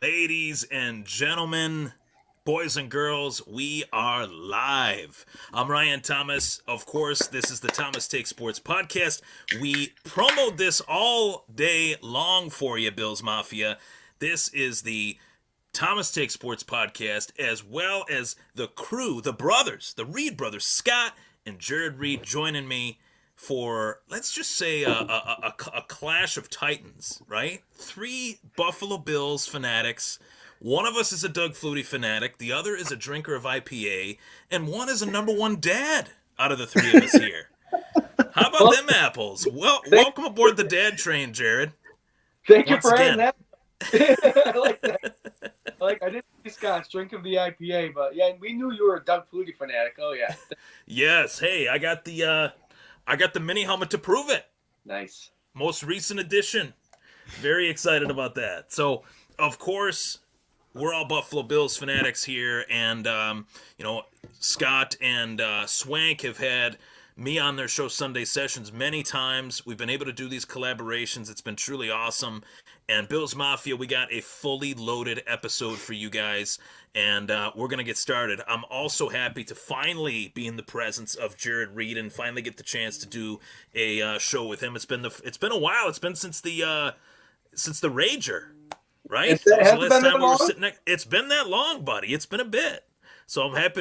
Ladies and gentlemen, boys and girls, we are live. I'm Ryan Thomas. Of course, this is the Thomas Take Sports podcast. We promote this all day long for you, Bills Mafia. This is the Thomas Take Sports podcast, as well as the crew, the brothers, the Reed brothers, Scott and Jarrod Reed, joining me for, let's just say, a clash of titans, right? Three Buffalo Bills fanatics. One of us is a Doug Flutie fanatic, the other is a drinker of IPA, and one is a number one dad out of the three of us here. How about them apples? Well, welcome aboard the dad train, Jarrod. Thank you for adding that. I like that. I didn't see Scott's drink of the IPA, but yeah, we knew you were a Doug Flutie fanatic. Oh yeah. Yes. Hey, I got the mini helmet to prove it. Nice. Most recent edition. Very excited about that. So, of course, we're all Buffalo Bills fanatics here, and Scott and Swank have had me on their show Sunday Sessions many times. We've been able to do these collaborations. It's been truly awesome. And Bills Mafia, we got a fully loaded episode for you guys, and we're going to get started. I'm also happy to finally be in the presence of Jarrod Reed and finally get the chance to do a show with him. It's been a while. It's been since the Rager, right? It's been that long, buddy. It's been a bit. So I'm happy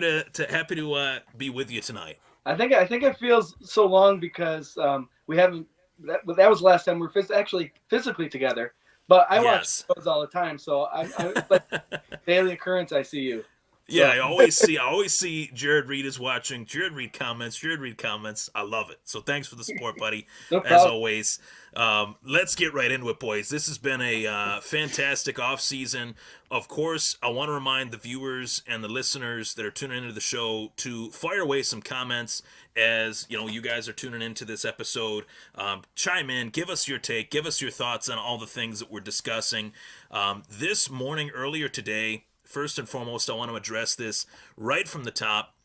to be with you tonight. I think it feels so long because we haven't. That was the last time we were actually physically together. But I watch shows all the time, so I'm like daily occurrence. I see you. So. Yeah, I always see Jarrod Reed is watching. Jarrod Reed comments. I love it. So thanks for the support, buddy. No as always. Let's get right into it, boys. This has been a fantastic off season. Of course, I want to remind the viewers and the listeners that are tuning into the show to fire away some comments as you guys are tuning into this episode. Chime in, give us your take, give us your thoughts on all the things that we're discussing. This morning, earlier today, first and foremost, I want to address this right from the top.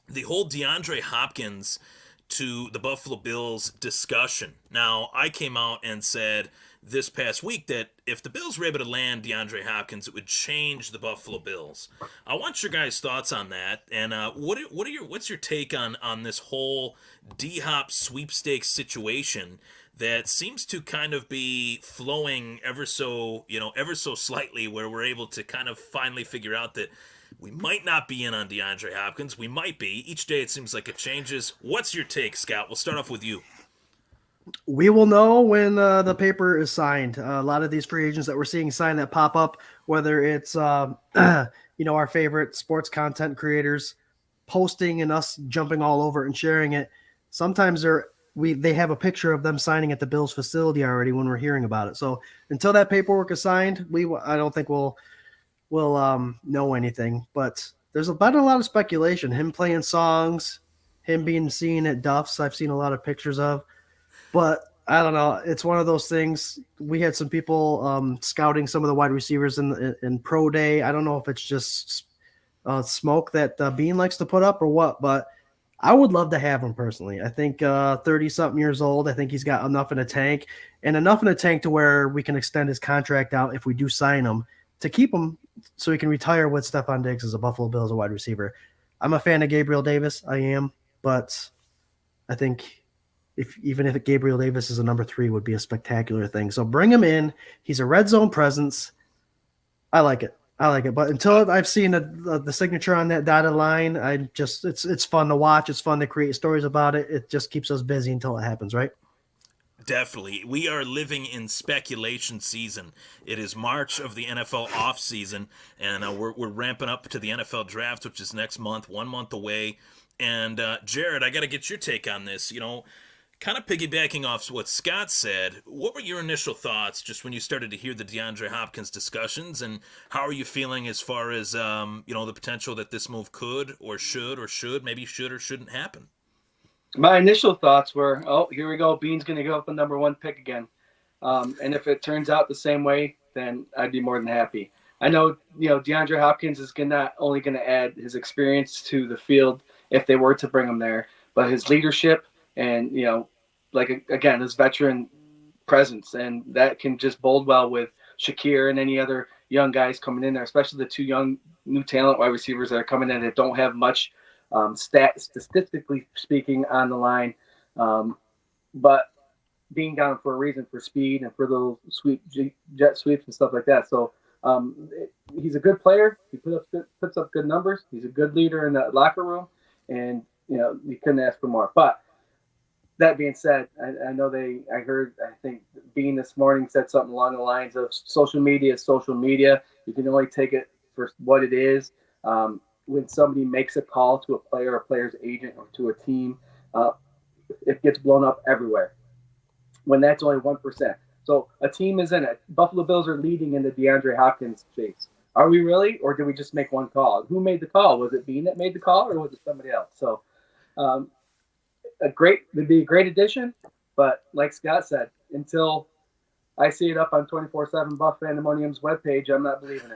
The whole DeAndre Hopkins to the Buffalo Bills discussion. Now, I came out and said this past week that if the Bills were able to land DeAndre Hopkins, it would change the Buffalo Bills. I want your guys' thoughts on that, and what's your take on this whole D-Hop sweepstakes situation that seems to kind of be flowing ever so slightly, where we're able to kind of finally figure out that we might not be in on DeAndre Hopkins. We might be. Each day it seems like it changes. What's your take, Scott? We'll start off with you. We will know when the paper is signed. A lot of these free agents that we're seeing sign that pop up, whether it's our favorite sports content creators posting and us jumping all over it and sharing it. Sometimes they have a picture of them signing at the Bills facility already when we're hearing about it. So until that paperwork is signed, I don't think we'll know anything. But there's been a lot of speculation. Him playing songs, him being seen at Duff's. I've seen a lot of pictures of. But I don't know. It's one of those things. We had some people scouting some of the wide receivers in pro day. I don't know if it's just smoke that Bean likes to put up or what, but I would love to have him personally. I think 30-something years old. I think he's got enough in a tank to where we can extend his contract out if we do sign him to keep him so he can retire with Stephon Diggs as a Buffalo Bills wide receiver. I'm a fan of Gabriel Davis. I am, but I think even if Gabriel Davis is a number 3 would be a spectacular thing. So bring him in. He's a red zone presence. I like it. But until I've seen the signature on that dotted line, it's fun to watch. It's fun to create stories about it. It just keeps us busy until it happens, right? Definitely. We are living in speculation season. It is March of the NFL offseason, and we're ramping up to the NFL draft, which is next month, 1 month away. And Jarrod, I got to get your take on this. Kind of piggybacking off what Scott said, what were your initial thoughts just when you started to hear the DeAndre Hopkins discussions, and how are you feeling as far as the potential that this move could or should or shouldn't happen? My initial thoughts were, here we go. Bean's going to go up the number 1 pick again. And if it turns out the same way, then I'd be more than happy. I know, DeAndre Hopkins is not only going to add his experience to the field if they were to bring him there, but his leadership and, again, his veteran presence. And that can just bode well with Shakir and any other young guys coming in there, especially the two young new talent wide receivers that are coming in that don't have much statistically speaking on the line, but being down for a reason, for speed and for little jet sweeps and stuff like that. So he's a good player. He puts up good numbers. He's a good leader in the locker room, and you couldn't ask for more. But that being said, I know I think Bean this morning said something along the lines of social media is social media. You can only take it for what it is. When somebody makes a call to a player, a player's agent, or to a team, it gets blown up everywhere. When that's only 1%. So a team is in it. Buffalo Bills are leading in the DeAndre Hopkins chase. Are we really, or did we just make one call? Who made the call? Was it Bean that made the call, or was it somebody else? So it'd be a great addition, but like Scott said, until I see it up on 24/7 Buff Fandemonium's webpage, I'm not believing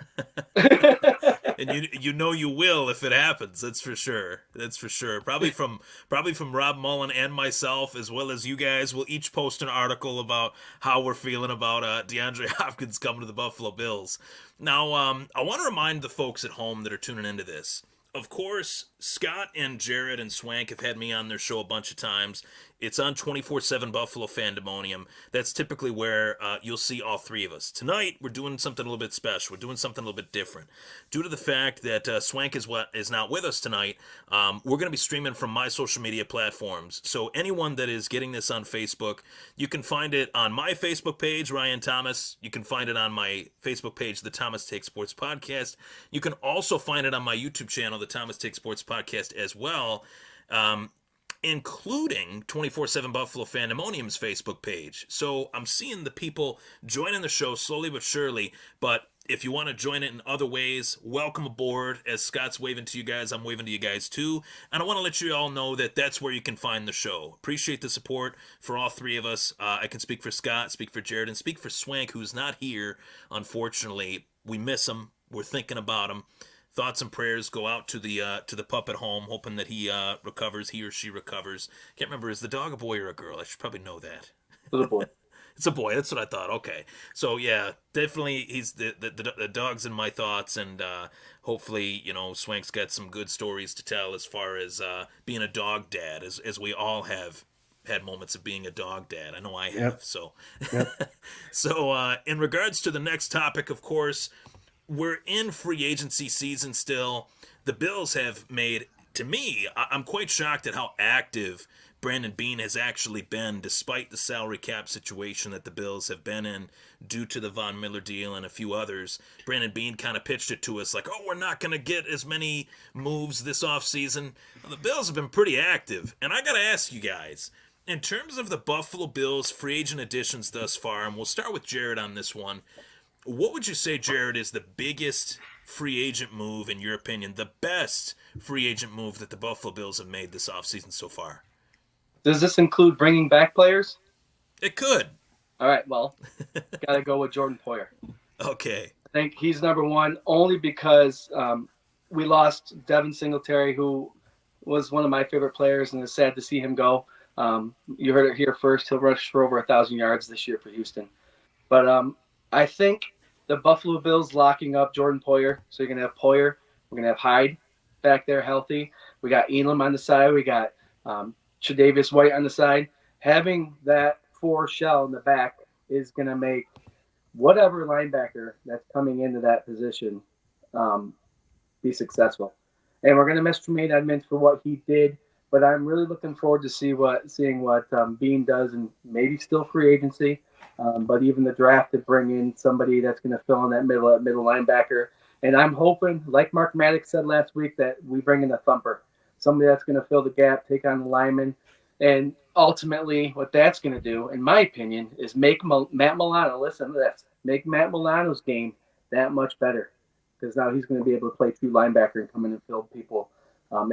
it. And you will if it happens. That's for sure. That's for sure. Probably from Rob Mullen and myself, as well as you guys, will each post an article about how we're feeling about DeAndre Hopkins coming to the Buffalo Bills. Now, I want to remind the folks at home that are tuning into this. Of course, Scott and Jarrod and Swank have had me on their show a bunch of times. It's on 24/7 Buffalo Fandemonium. That's typically where you'll see all three of us. Tonight, we're doing something a little bit special. We're doing something a little bit different. Due to the fact that Swank is not with us tonight, we're going to be streaming from my social media platforms. So anyone that is getting this on Facebook, you can find it on my Facebook page, Ryan Thomas. You can find it on my Facebook page, the Thomas Take Sports Podcast. You can also find it on my YouTube channel, the Thomas Take Sports Podcast, as well. Including 24/7 Buffalo Fandemonium's Facebook page. So I'm seeing the people joining the show slowly but surely, but if you want to join it in other ways, welcome aboard. As Scott's waving to you guys, I'm waving to you guys too. And I want to let you all know that that's where you can find the show. Appreciate the support for all three of us. I can speak for Scott, speak for Jarrod, and speak for Swank, who's not here, unfortunately. We miss him. We're thinking about him. Thoughts and prayers go out to the pup at home, hoping that he recovers, he or she recovers. Can't remember, is the dog a boy or a girl? I should probably know that. It's a boy. It's a boy. That's what I thought. Okay, so yeah, definitely he's the dog's in my thoughts, and hopefully Swank's got some good stories to tell as far as being a dog dad, as we all have had moments of being a dog dad. I know I have. Yep. So, Yep. so in regards to the next topic, of course. We're in free agency season still. The Bills have made, to me, I'm quite shocked at how active Brandon Beane has actually been, despite the salary cap situation that the Bills have been in due to the Von Miller deal and a few others. Brandon Beane kind of pitched it to us like, we're not going to get as many moves this offseason. Well, the Bills have been pretty active. And I got to ask you guys, in terms of the Buffalo Bills free agent additions thus far, and we'll start with Jarrod on this one, what would you say, Jarrod, is the biggest free agent move, in your opinion, the best free agent move that the Buffalo Bills have made this offseason so far? Does this include bringing back players? It could. All right, well, got to go with Jordan Poyer. Okay. I think he's number one only because we lost Devin Singletary, who was one of my favorite players, and it's sad to see him go. You heard it here first. He'll rush for over 1,000 yards this year for Houston. But I think the Buffalo Bills locking up Jordan Poyer. So you're going to have Poyer. We're going to have Hyde back there healthy. We got Elam on the side. We got Tre'Davious White on the side. Having that 4 shell in the back is going to make whatever linebacker that's coming into that position be successful. And we're going to miss Tremaine Edmonds for what he did, but I'm really looking forward to seeing what Beane does, and maybe still free agency. But even the draft to bring in somebody that's going to fill in that middle linebacker. And I'm hoping, like Mark Maddox said last week, that we bring in a thumper, somebody that's going to fill the gap, take on the lineman. And ultimately what that's going to do, in my opinion, is make Matt Milano, listen to this, make Matt Milano's game that much better. Because now he's going to be able to play true linebacker and come in and fill people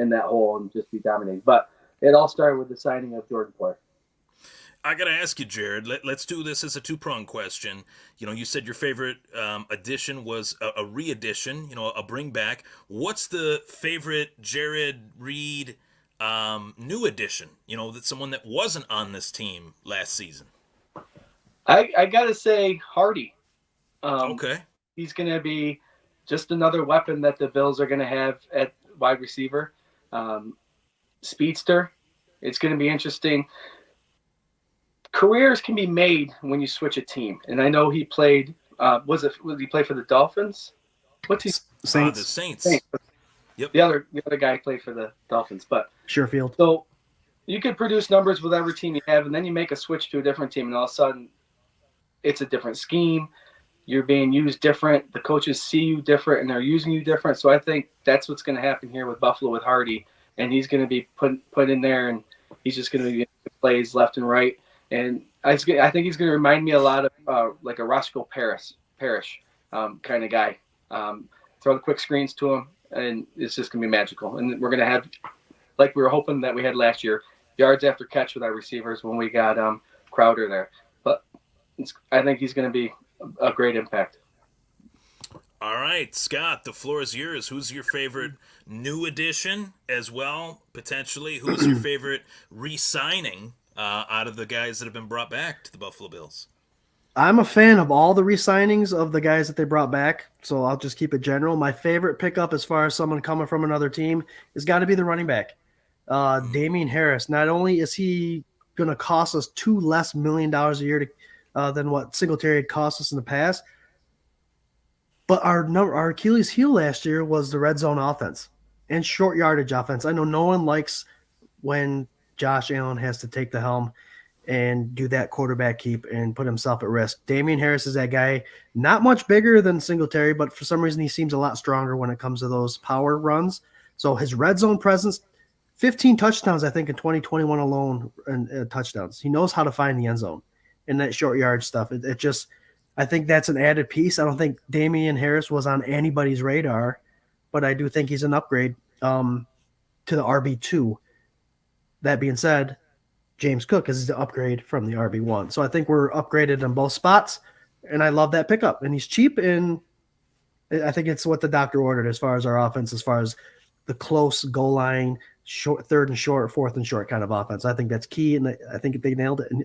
in that hole and just be dominating. But it all started with the signing of Jordan Poyer. I got to ask you, Jarrod, let's do this as a two-pronged question. You said your favorite addition was a re-addition, a bring-back. What's the favorite Jarrod Reed new addition, that's someone that wasn't on this team last season? I got to say Hardy. Okay. He's going to be just another weapon that the Bills are going to have at wide receiver. Speedster. It's going to be interesting. Careers can be made when you switch a team, and I know he played. Was he play for the Dolphins? What's he? The Saints. Saints. Yep. The other guy played for the Dolphins, but Sherfield. so you could produce numbers with every team you have, and then you make a switch to a different team, and all of a sudden, it's a different scheme. You're being used different. The coaches see you different, and they're using you different. So I think that's what's going to happen here with Buffalo with Hardy, and he's going to be put in there, and he's just going to be plays left and right. And I think he's going to remind me a lot of like a Roscoe Parrish kind of guy. Throw the quick screens to him, and it's just going to be magical. And we're going to have, like we were hoping that we had last year, yards after catch with our receivers when we got Crowder there. But I think he's going to be a great impact. All right, Scott, the floor is yours. Who's your favorite new addition as well, potentially? Who's your favorite re-signing out of the guys that have been brought back to the Buffalo Bills? I'm a fan of all the re-signings of the guys that they brought back, so I'll just keep it general. My favorite pickup as far as someone coming from another team has got to be the running back. Damian Harris. Not only is he going to cost us $2 million less a year than what Singletary had cost us in the past, but our Achilles heel last year was the red zone offense and short yardage offense. I know no one likes when Josh Allen has to take the helm and do that quarterback keep and put himself at risk. Damian Harris is that guy, not much bigger than Singletary, but for some reason he seems a lot stronger when it comes to those power runs. So his red zone presence, 15 touchdowns, I think, in 2021 alone, and touchdowns. He knows how to find the end zone and that short yard stuff. It just, I think that's an added piece. I don't think Damian Harris was on anybody's radar, but I do think he's an upgrade to the RB2. That being said, James Cook is the upgrade from the RB1. So I think we're upgraded on both spots, and I love that pickup. And he's cheap, and I think it's what the doctor ordered as far as our offense, as far as the close goal line, short, third and short, fourth and short kind of offense. I think that's key, and I think they nailed it. And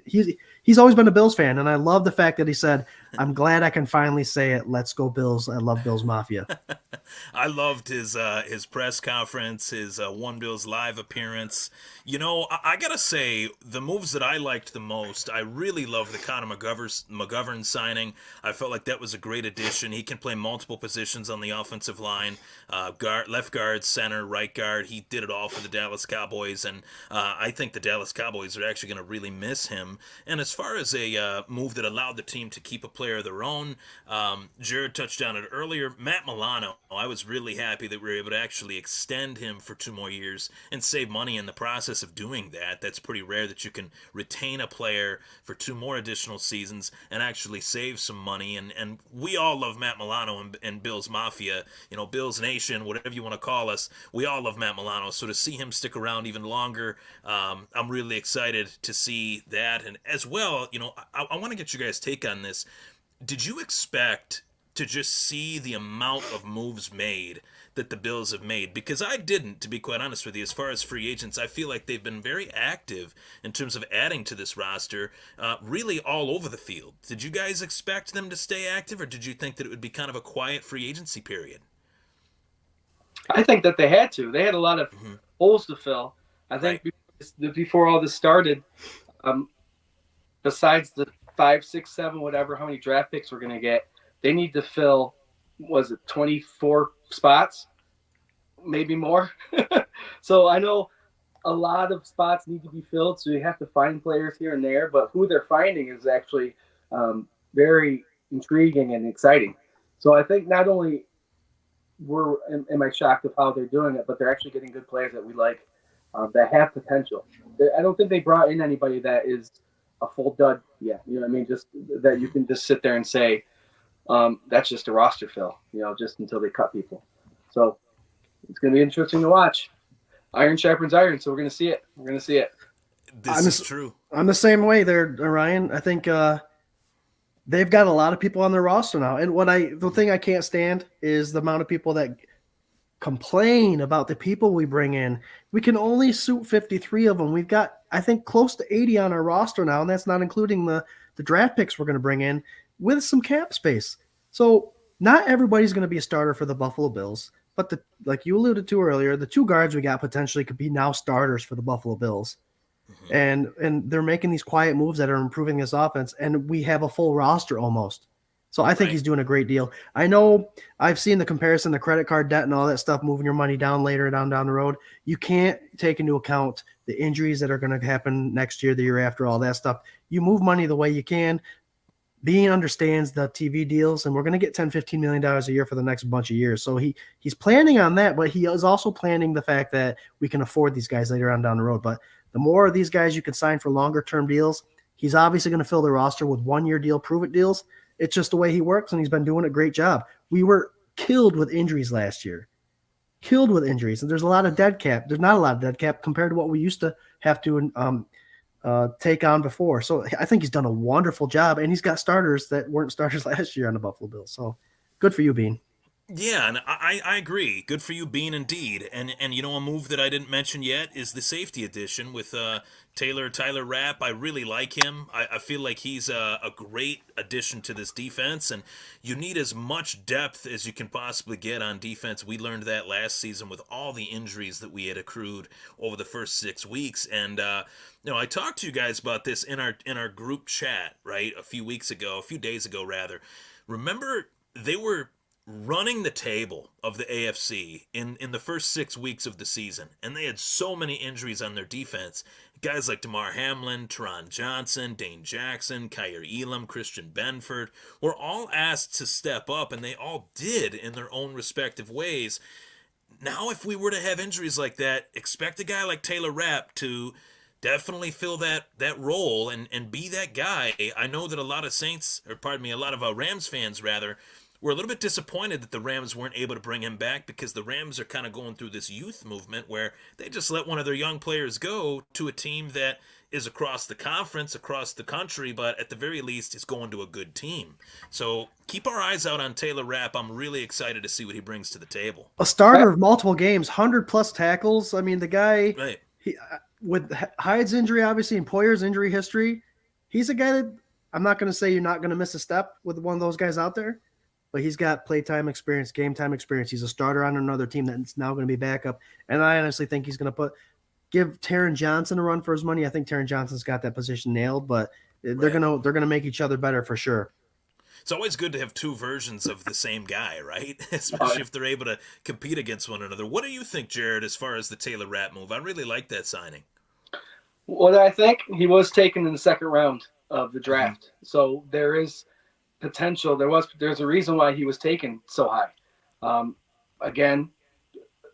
he's always been a Bills fan, and I love the fact that he said, I'm glad I can finally say it. Let's go Bills. I love Bills Mafia. I loved his press conference, his One Bills live appearance. You know, I gotta say, the moves that I liked the most, I really love the Connor McGovern signing. I felt like that was a great addition. He can play multiple positions on the offensive line, left guard, center, right guard. He did it all for the Dallas Cowboys, and I think the Dallas Cowboys are actually going to really miss him. And as far as a move that allowed the team to keep a player of their own, Jarrod touched on it earlier, Matt Milano. I was really happy that we were able to actually extend him for 2 more years and save money in the process of doing that. That's pretty rare that you can retain a player for 2 more additional seasons and actually save some money. And we all love Matt Milano and Bills Mafia, you know, Bills Nation, whatever you want to call us. We all love Matt Milano. So to see him stick around even longer, I'm really excited to see that. And as well, you know, I want to get you guys' take on this. Did you expect to just see the amount of moves made that the Bills have made? Because I didn't, to be quite honest with you. As far as free agents, I feel like they've been very active in terms of adding to this roster, really all over the field. Did you guys expect them to stay active, or did you think that it would be kind of a quiet free agency period? I think that they had to. They had a lot of holes to fill. I think before all this started, besides the 5, 6, 7, whatever, how many draft picks we're going to get, they need to fill, was it 24 spots? Maybe more. So I know a lot of spots need to be filled, so you have to find players here and there, but who they're finding is actually very intriguing and exciting. So I think not only am I shocked of how they're doing it, but they're actually getting good players that we like, that have potential. I don't think they brought in anybody that is a full dud yet. You know what I mean? Just that you can just sit there and say, that's just a roster fill, you know, just until they cut people. So it's going to be interesting to watch. Iron sharpens iron, so we're going to see it. We're going to see it. This is true. I'm the same way there, Ryan. I think they've got a lot of people on their roster now. And the thing I can't stand is the amount of people that complain about the people we bring in. We can only suit 53 of them. We've got, I think, close to 80 on our roster now, and that's not including the draft picks we're going to bring in with some cap space. So not everybody's going to be a starter for the Buffalo Bills, but like you alluded to earlier, the two guards we got potentially could be now starters for the Buffalo Bills. And they're making these quiet moves that are improving this offense, and we have a full roster almost. So I think he's doing a great deal. I know I've seen the comparison, the credit card debt and all that stuff, moving your money down later down the road. You can't take into account the injuries that are going to happen next year, the year after, all that stuff. You move money the way you can. Bean understands the TV deals, and we're going to get $10, $15 million a year for the next bunch of years. So he's planning on that, but he is also planning the fact that we can afford these guys later on down the road. But the more of these guys you can sign for longer-term deals, he's obviously going to fill the roster with one-year deal, prove-it deals. It's just the way he works, and he's been doing a great job. We were killed with injuries last year. Killed with injuries. And there's a lot of dead cap. There's not a lot of dead cap compared to what we used to have to take on before. So I think he's done a wonderful job, and he's got starters that weren't starters last year on the Buffalo Bills. So good for you, Bean. Yeah, and I agree. Good for you, Bean, indeed. And a move that I didn't mention yet is the safety addition with Tyler Rapp. I really like him. I feel like he's a great addition to this defense, and you need as much depth as you can possibly get on defense. We learned that last season with all the injuries that we had accrued over the first 6 weeks. And I talked to you guys about this in our group chat, right, a few days ago rather. Remember, they were running the table of the AFC in the first 6 weeks of the season, and they had so many injuries on their defense. Guys like Damar Hamlin, Teron Johnson, Dane Jackson, Kyer Elam, Christian Benford were all asked to step up, and they all did in their own respective ways. Now, if we were to have injuries like that, expect a guy like Taylor Rapp to definitely fill that role and be that guy. I know that a lot of Rams fans rather, we're a little bit disappointed that the Rams weren't able to bring him back, because the Rams are kind of going through this youth movement where they just let one of their young players go to a team that is across the conference, across the country, but at the very least is going to a good team. So keep our eyes out on Taylor Rapp. I'm really excited to see what he brings to the table. A starter of multiple games, 100-plus tackles. I mean, the guy, right. With Hyde's injury, obviously, and Poyer's injury history, he's a guy that I'm not going to say you're not going to miss a step with one of those guys out there. But he's got playtime experience, game time experience. He's a starter on another team that's now going to be backup. And I honestly think he's going to give Taron Johnson a run for his money. I think Taron Johnson's got that position nailed, but they're gonna make each other better for sure. It's always good to have two versions of the same guy, right? Especially if they're able to compete against one another. What do you think, Jarrod, as far as the Taylor Rapp move? I really like that signing. Well, I think he was taken in the second round of the draft. Mm-hmm. So there is potential. There's a reason why he was taken so high. Again,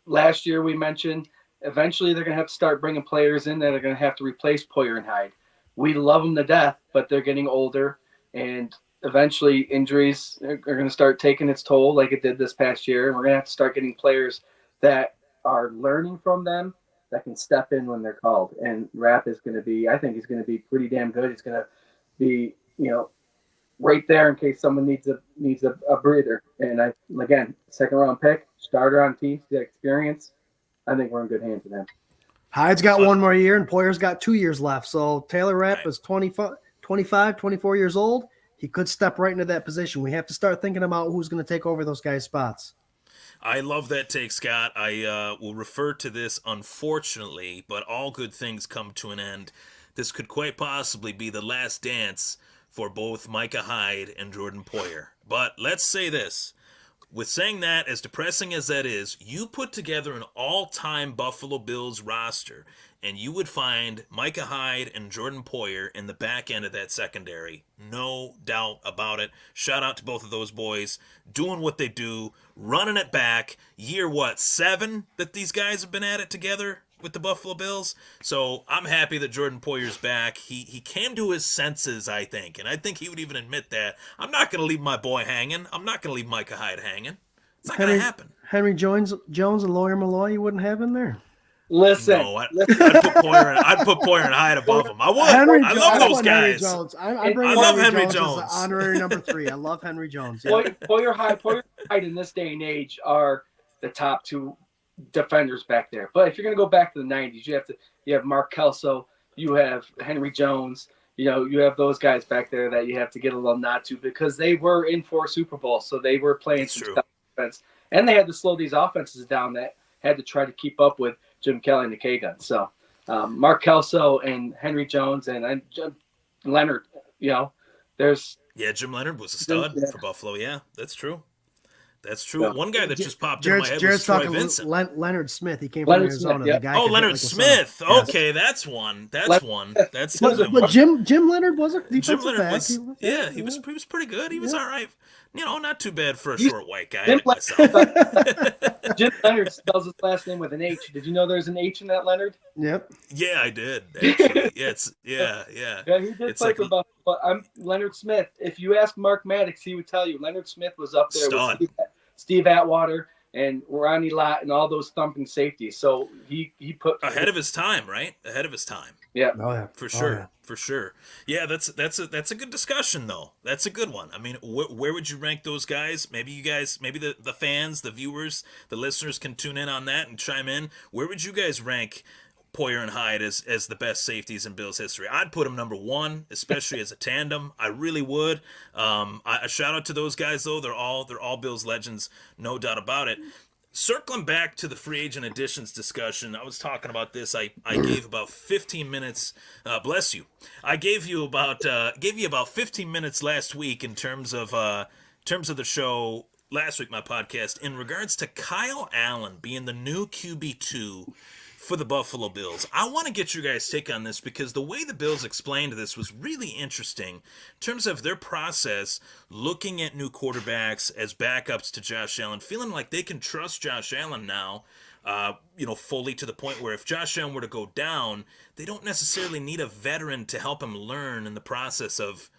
last year we mentioned eventually they're going to have to start bringing players in that are going to have to replace Poyer and Hyde. We love them to death, but they're getting older, and eventually injuries are going to start taking its toll like it did this past year. And we're going to have to start getting players that are learning from them, that can step in when they're called. And Rapp is going to be, I think he's going to be pretty damn good. He's going to be, right there in case someone needs a breather. And again, second round pick, starter on teams, got experience. I think we're in good hands with him. Hyde's got one more year, and Poyer's got 2 years left. So Taylor Rapp is 25, 24 years old. He could step right into that position. We have to start thinking about who's going to take over those guys' spots. I love that take, Scott. I will refer to this, unfortunately, but all good things come to an end. This could quite possibly be the last dance for both Micah Hyde and Jordan Poyer. But let's say this. With saying that, as depressing as that is, you put together an all-time Buffalo Bills roster, and you would find Micah Hyde and Jordan Poyer in the back end of that secondary. No doubt about it. Shout out to both of those boys, doing what they do, running it back. Year, 7 that these guys have been at it together with the Buffalo Bills? So I'm happy that Jordan Poyer's back. He came to his senses, I think, and I think he would even admit that. I'm not going to leave my boy hanging. I'm not going to leave Micah Hyde hanging. It's not going to happen. Henry Jones and Lawyer Malloy you wouldn't have in there? Listen. No, I'd put Poyer and Hyde above him. I would. I love those guys. I love Henry Jones as honorary number 3. I love Henry Jones. Yeah. Poyer Hyde in this day and age are the top 2 defenders back there. But if you're going to go back to the 90s, you have Mark Kelso, you have Henry Jones, you have those guys back there that you have to get a little nod to because they were in 4 Super Bowls, so they were playing That's some true. tough defense, and they had to slow these offenses down that had to try to keep up with Jim Kelly and the K Gun. So Mark Kelso and Henry Jones and Leonard, there's Yeah, Jim Leonard was a stud yeah. for Buffalo. Yeah, that's true. That's true. So, One guy that just popped into my head was Jared's Troy talking Vincent. Leonard Smith. He came from Leonard Smith, Arizona. yeah. The guy Oh, could hit Leonard like a Smith. son. Yes. Okay, that's one. That's Leonard- one. That's But- definitely But one. Jim Leonard was a defensive Jim Leonard back. was, he was pretty good. He was all right. Not too bad for a short white guy Jim like myself. Jim Leonard spells his last name with an H. Did you know there's an H in that Leonard? Yep. Yeah, I did. Actually, yeah. Yeah, he did It's play like for Buffalo. But I'm Leonard Smith. If you ask Mark Maddox, he would tell you Leonard Smith was up there Stud. with Steve Atwater and Ronnie Lott and all those thumping safeties. So he put ahead of his time, right? Ahead of his time. Yeah. Oh yeah. For Oh, sure, yeah. for sure. Yeah, that's a good discussion though. That's a good one. I mean, where would you rank those guys? Maybe you guys, maybe the fans, the viewers, the listeners can tune in on that and chime in. Where would you guys rank Poyer and Hyde as the best safeties in Bills history? I'd put them number one, especially as a tandem. I really would. A shout out to those guys though. They're all Bills legends, no doubt about it. Circling back to the free agent additions discussion, I was talking about this. I gave about 15 minutes. Bless you. I gave you about 15 minutes last week in terms of the show last week, my podcast, in regards to Kyle Allen being the new QB2 for the Buffalo Bills. I want to get your guys' take on this because the way the Bills explained this was really interesting in terms of their process looking at new quarterbacks as backups to Josh Allen, feeling like they can trust Josh Allen now, fully to the point where if Josh Allen were to go down, they don't necessarily need a veteran to help him learn in the process of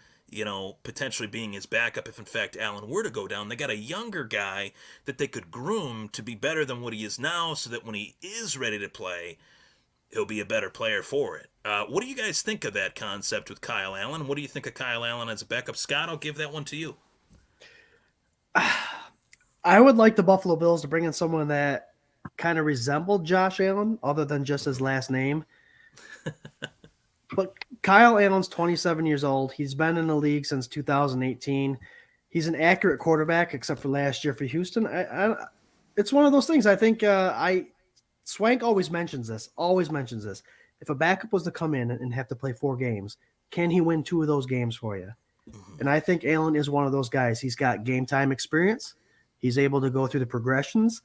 potentially being his backup if in fact Allen were to go down. They got a younger guy that they could groom to be better than what he is now so that when he is ready to play, he'll be a better player for it. What do you guys think of that concept with Kyle Allen? What do you think of Kyle Allen as a backup? Scott, I'll give that one to you. I would like the Buffalo Bills to bring in someone that kind of resembled Josh Allen, other than just his last name. But Kyle Allen's 27 years old. He's been in the league since 2018. He's an accurate quarterback, except for last year for Houston. It's one of those things. I think Swank always mentions this. If a backup was to come in and have to play 4 games, can he win 2 of those games for you? And I think Allen is one of those guys. He's got game time experience. He's able to go through the progressions.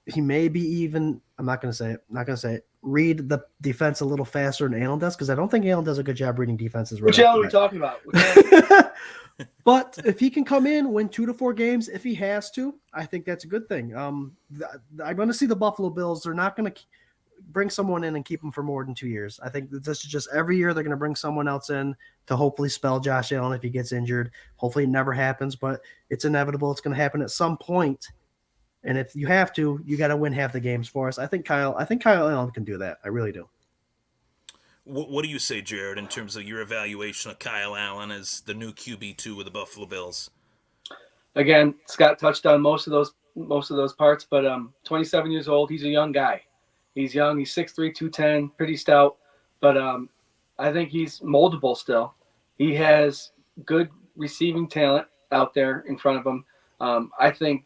He may be even, I'm not going to say it, read the defense a little faster than Allen does, because I don't think Allen does a good job reading defenses. Which Allen are we talking about? But if he can come in, win 2 to 4 games, if he has to, I think that's a good thing. I'm going to see the Buffalo Bills. They're not going to bring someone in and keep him for more than 2 years. I think this is just every year they're going to bring someone else in to hopefully spell Josh Allen if he gets injured. Hopefully it never happens, but it's inevitable. It's going to happen at some point. And if you have to, you got to win half the games for us. I think Kyle Allen can do that. I really do. What do you say, Jared, in terms of your evaluation of Kyle Allen as the new QB2 with the Buffalo Bills? Again, Scott touched on most of those parts, but 27 years old. He's a young guy. He's young. He's 6'3", 210, pretty stout. But I think he's moldable still. He has good receiving talent out there in front of him. I think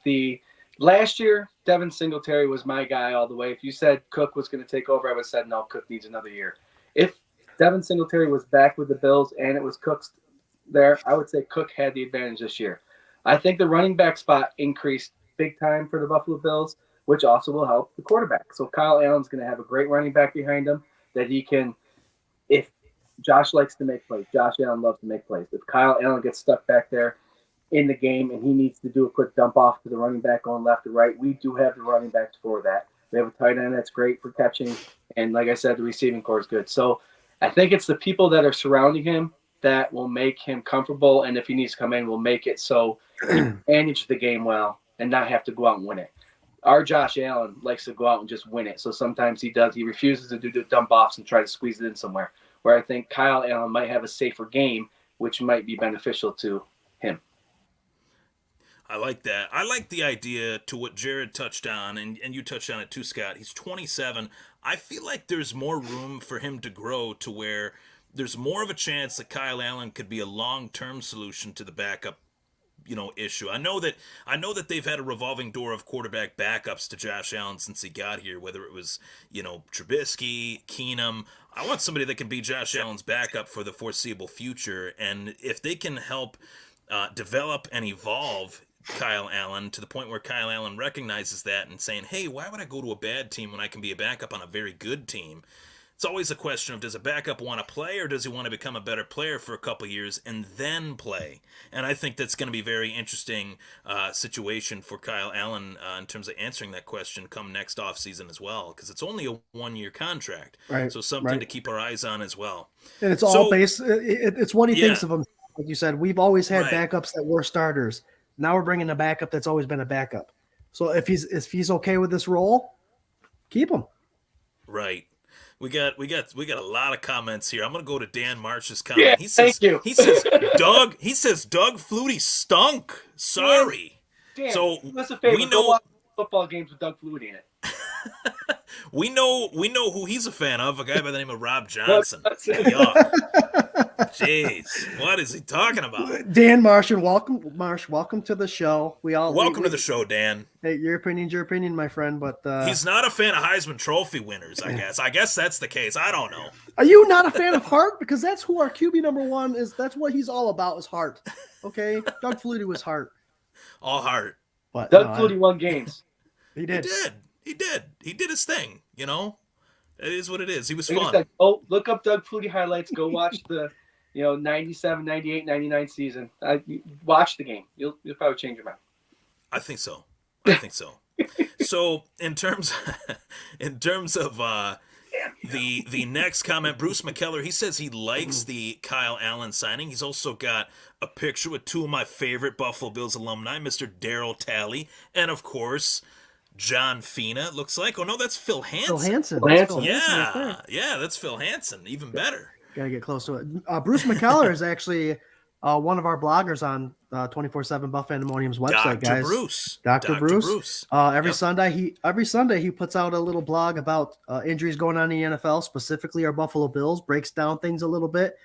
last year, Devin Singletary was my guy all the way. If you said Cook was going to take over, I would have said, no, Cook needs another year. If Devin Singletary was back with the Bills and it was Cook's there, I would say Cook had the advantage this year. I think the running back spot increased big time for the Buffalo Bills, which also will help the quarterback. So Kyle Allen's going to have a great running back behind him that he can, if Josh likes to make plays, Josh Allen loves to make plays. If Kyle Allen gets stuck back there in the game and he needs to do a quick dump off to the running back going left or right, we do have the running backs for that. We have a tight end that's great for catching. And like I said, the receiving core is good. So I think it's the people that are surrounding him that will make him comfortable. And if he needs to come in, will make it so he can manage the game well and not have to go out and win it. Our Josh Allen likes to go out and just win it. So sometimes he refuses to do the dump offs and try to squeeze it in somewhere, where I think Kyle Allen might have a safer game, which might be beneficial to him. I like that. I like the idea to what Jared touched on, and you touched on it too, Scott. He's 27. I feel like there's more room for him to grow to where, there's more of a chance that Kyle Allen could be a long-term solution to the backup issue. I know that they've had a revolving door of quarterback backups to Josh Allen since he got here, whether it was, Trubisky, Keenum. I want somebody that can be Josh Allen's backup for the foreseeable future. And if they can help develop and evolve Kyle Allen to the point where Kyle Allen recognizes that and saying, hey, why would I go to a bad team when I can be a backup on a very good team? It's always a question of, does a backup want to play, or does he want to become a better player for a couple years and then play? And I think that's going to be a very interesting situation for Kyle Allen in terms of answering that question come next offseason as well, because it's only a one-year contract. Right. So something to keep our eyes on as well. And it's all based – it's what he thinks of him. Like you said, we've always had backups that were starters. Now we're bringing a backup that's always been a backup. So if he's okay with this role, keep him. Right. We got a lot of comments here. I'm gonna go to Dan Marsh's comment. Yeah, thank you. He says Doug Flutie stunk. Sorry. Dan, so that's a favor. We know go watch football games with Doug Flutie in it. we know who he's a fan of, a guy by the name of Rob Johnson. Yuck. Jeez, what is he talking about? Dan Marsh, welcome to the show. Welcome to the show, Dan. Hey, your opinion's your opinion, my friend, but he's not a fan of Heisman Trophy winners, I guess. I guess that's the case. I don't know. Are you not a fan of Hart? Because that's who our QB number one is. That's what he's all about is Hart. Okay, Doug Flutie was Hart. All Hart. But Doug Flutie won games. He did. He did his thing. It is what it is. He was fun. Said, look up Doug Flutie highlights. Go watch the 97, 98, 99 season. Watch the game. You'll probably change your mind. I think so. So in terms of the next comment, Bruce McKellar, he says he likes the Kyle Allen signing. He's also got a picture with two of my favorite Buffalo Bills alumni, Mr. Darryl Talley, and of course John Fina, it looks like. Oh no, that's Phil Hansen. Yeah, that's Phil Hansen. Even better. Gotta get close to it. Bruce McKellar is actually one of our bloggers on 24/7 Buff Fandemonium's website, guys. Dr. Bruce. Every Sunday he puts out a little blog about injuries going on in the NFL, specifically our Buffalo Bills. Breaks down things a little bit.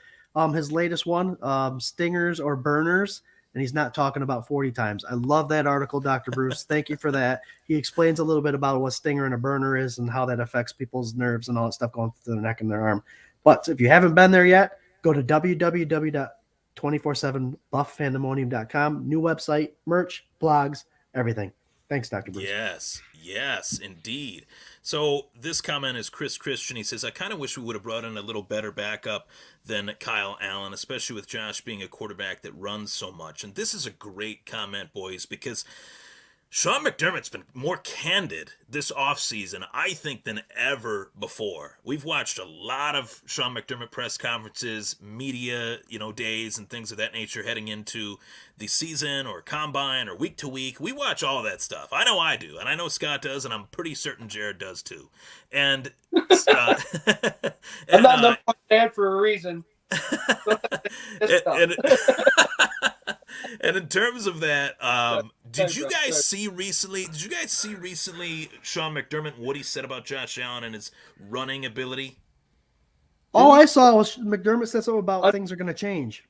His latest one, stingers or burners, and he's not talking about 40 times. I love that article, Dr. Bruce. Thank you for that. He explains a little bit about what stinger and a burner is and how that affects people's nerves and all that stuff going through their neck and their arm. But if you haven't been there yet, go to www.247buffandemonium.com. New website, merch, blogs, everything. Thanks, Dr. Bruce. Yes, indeed. So this comment is Chris Christian. He says, I kind of wish we would have brought in a little better backup than Kyle Allen, especially with Josh being a quarterback that runs so much. And this is a great comment, boys, because Sean McDermott's been more candid this offseason, I think, than ever before. We've watched a lot of Sean McDermott press conferences, media, days and things of that nature heading into the season or combine or week to week. We watch all that stuff. I know I do, and I know Scott does, and I'm pretty certain Jared does too. And I'm not number one fan for a reason. And in terms of that, did you guys see recently Sean McDermott, what he said about Josh Allen and his running ability? All I saw was McDermott said something about things are going to change.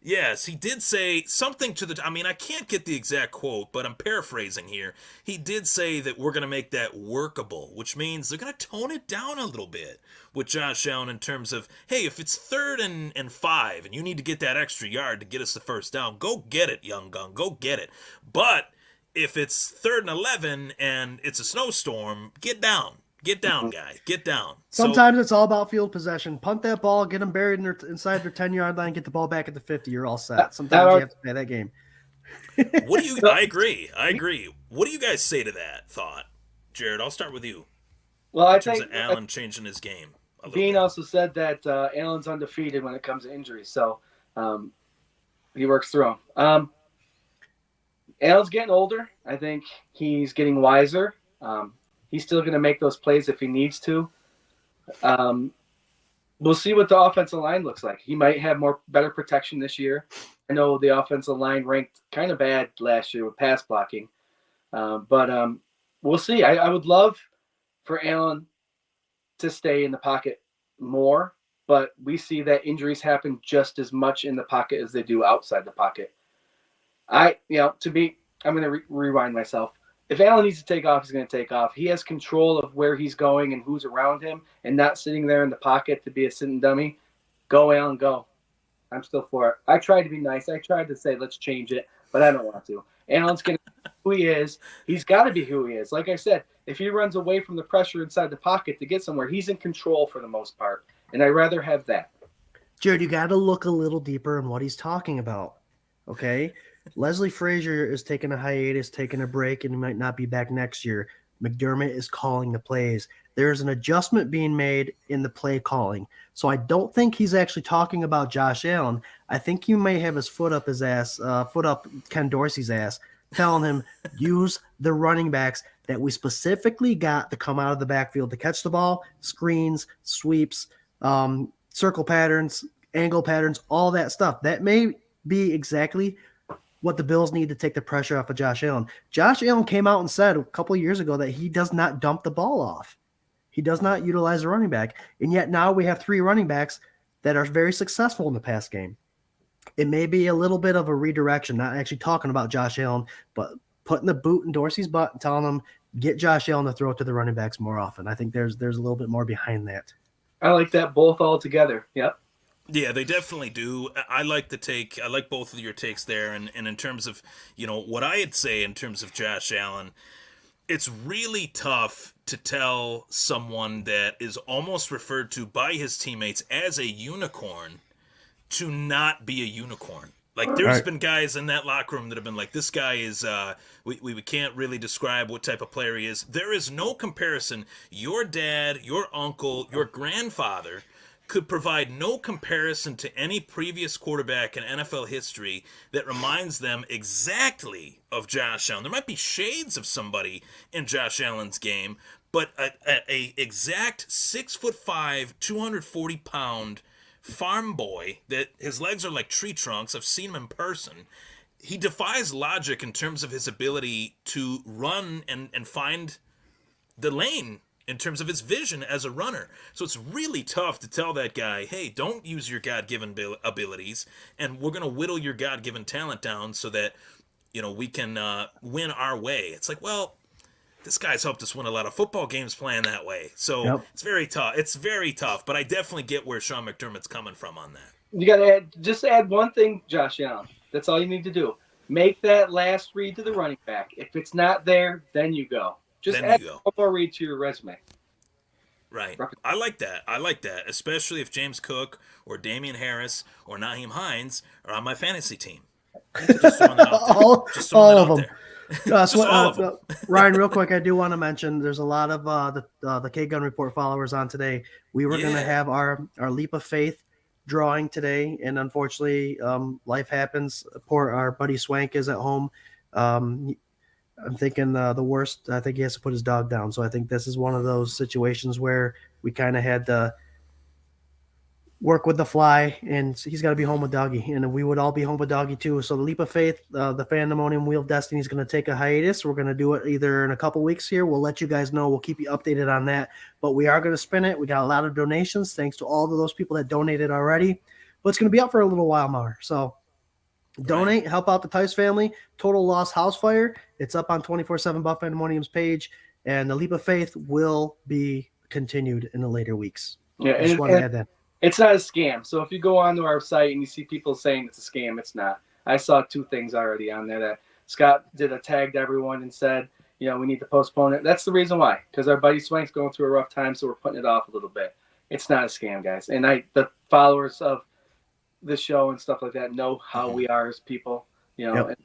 Yes, he did say something I can't get the exact quote, but I'm paraphrasing here. He did say that we're going to make that workable, which means they're going to tone it down a little bit with Josh Allen in terms of, hey, if it's 3rd and 5 and you need to get that extra yard to get us the first down, go get it, young gun, go get it. But if it's 3rd and 11 and it's a snowstorm, get down. Get down, guy. Get down. Sometimes it's all about field possession. Punt that ball, get them buried inside their 10-yard line, get the ball back at the 50. You're all set. Sometimes you have to play that game. I agree. What do you guys say to that thought? Jared, I'll start with you. Well, I think Allen changing his game. Bean also said that Allen's undefeated when it comes to injuries, so he works through them. Allen's getting older. I think he's getting wiser. He's still going to make those plays if he needs to. We'll see what the offensive line looks like. He might have better protection this year. I know the offensive line ranked kind of bad last year with pass blocking. But we'll see. I would love for Allen to stay in the pocket more, but we see that injuries happen just as much in the pocket as they do outside the pocket. I'm going to rewind myself. If Allen needs to take off, he's going to take off. He has control of where he's going and who's around him, and not sitting there in the pocket to be a sitting dummy. Go, Allen, go. I'm still for it. I tried to be nice. I tried to say, let's change it, but I don't want to. Allen's going to be who he is. He's got to be who he is. Like I said, if he runs away from the pressure inside the pocket to get somewhere, he's in control for the most part, and I'd rather have that. Jared, you got to look a little deeper in what he's talking about, okay? Leslie Frazier is taking a hiatus, taking a break, and he might not be back next year. McDermott is calling the plays. There's an adjustment being made in the play calling. So I don't think he's actually talking about Josh Allen. I think you may have his foot up Ken Dorsey's ass, telling him, use the running backs that we specifically got to come out of the backfield to catch the ball, screens, sweeps, circle patterns, angle patterns, all that stuff. That may be exactly what the Bills need to take the pressure off of Josh Allen. Josh Allen came out and said a couple of years ago that he does not dump the ball off. He does not utilize a running back. And yet now we have 3 running backs that are very successful in the pass game. It may be a little bit of a redirection, not actually talking about Josh Allen, but putting the boot in Dorsey's butt and telling him, get Josh Allen to throw it to the running backs more often. I think there's a little bit more behind that. I like that both all together. Yep. Yeah, they definitely do. I like both of your takes there. And in terms of, what I'd say in terms of Josh Allen, it's really tough to tell someone that is almost referred to by his teammates as a unicorn to not be a unicorn. Like, there's been guys in that locker room that have been like, this guy is, we can't really describe what type of player he is. There is no comparison. Your dad, your uncle, your grandfather could provide no comparison to any previous quarterback in NFL history that reminds them exactly of Josh Allen. There might be shades of somebody in Josh Allen's game, but a exact 6'5", 240-pound farm boy that his legs are like tree trunks. I've seen him in person. He defies logic in terms of his ability to run and find the lane in terms of his vision as a runner. So it's really tough to tell that guy, hey, don't use your God-given abilities, and we're going to whittle your God-given talent down so that, we can win our way. It's like, well, this guy's helped us win a lot of football games playing that way. So It's very tough. It's very tough, but I definitely get where Sean McDermott's coming from on that. You got to add one thing, Josh Allen. That's all you need to do. Make that last read to the running back. If it's not there, then you go. Just add one more read to your resume. Right. I like that, especially if James Cook or Damian Harris or Naheem Hines are on my fantasy team. Just throwing that out there. All of them. Ryan, real quick, I do want to mention there's a lot of the K-Gun Report followers on today. We were going to have our Leap of Faith drawing today, and unfortunately, life happens. Our buddy Swank is at home. I'm thinking the worst. I think he has to put his dog down. So I think this is one of those situations where we kind of had to work with the fly, and he's got to be home with Doggy, and we would all be home with Doggy too. So the Leap of Faith, the Fandemonium Wheel of Destiny is going to take a hiatus. We're going to do it either in a couple weeks here. We'll let you guys know. We'll keep you updated on that. But we are going to spin it. We got a lot of donations. Thanks to all of those people that donated already. But it's going to be up for a little while more. So donate, help out the Tice family. Total Loss House Fire. It's up on 24/7 Buff Fandemonium's page, and the Leap of Faith will be continued in the later weeks. Yeah, I just want to add that. It's not a scam. So if you go onto our site and you see people saying it's a scam, it's not. I saw 2 things already on there that Scott did a tag to everyone and said, we need to postpone it. That's the reason why, because our buddy Swank's going through a rough time, so we're putting it off a little bit. It's not a scam, guys. And the followers of the show and stuff like that know how we are as people, and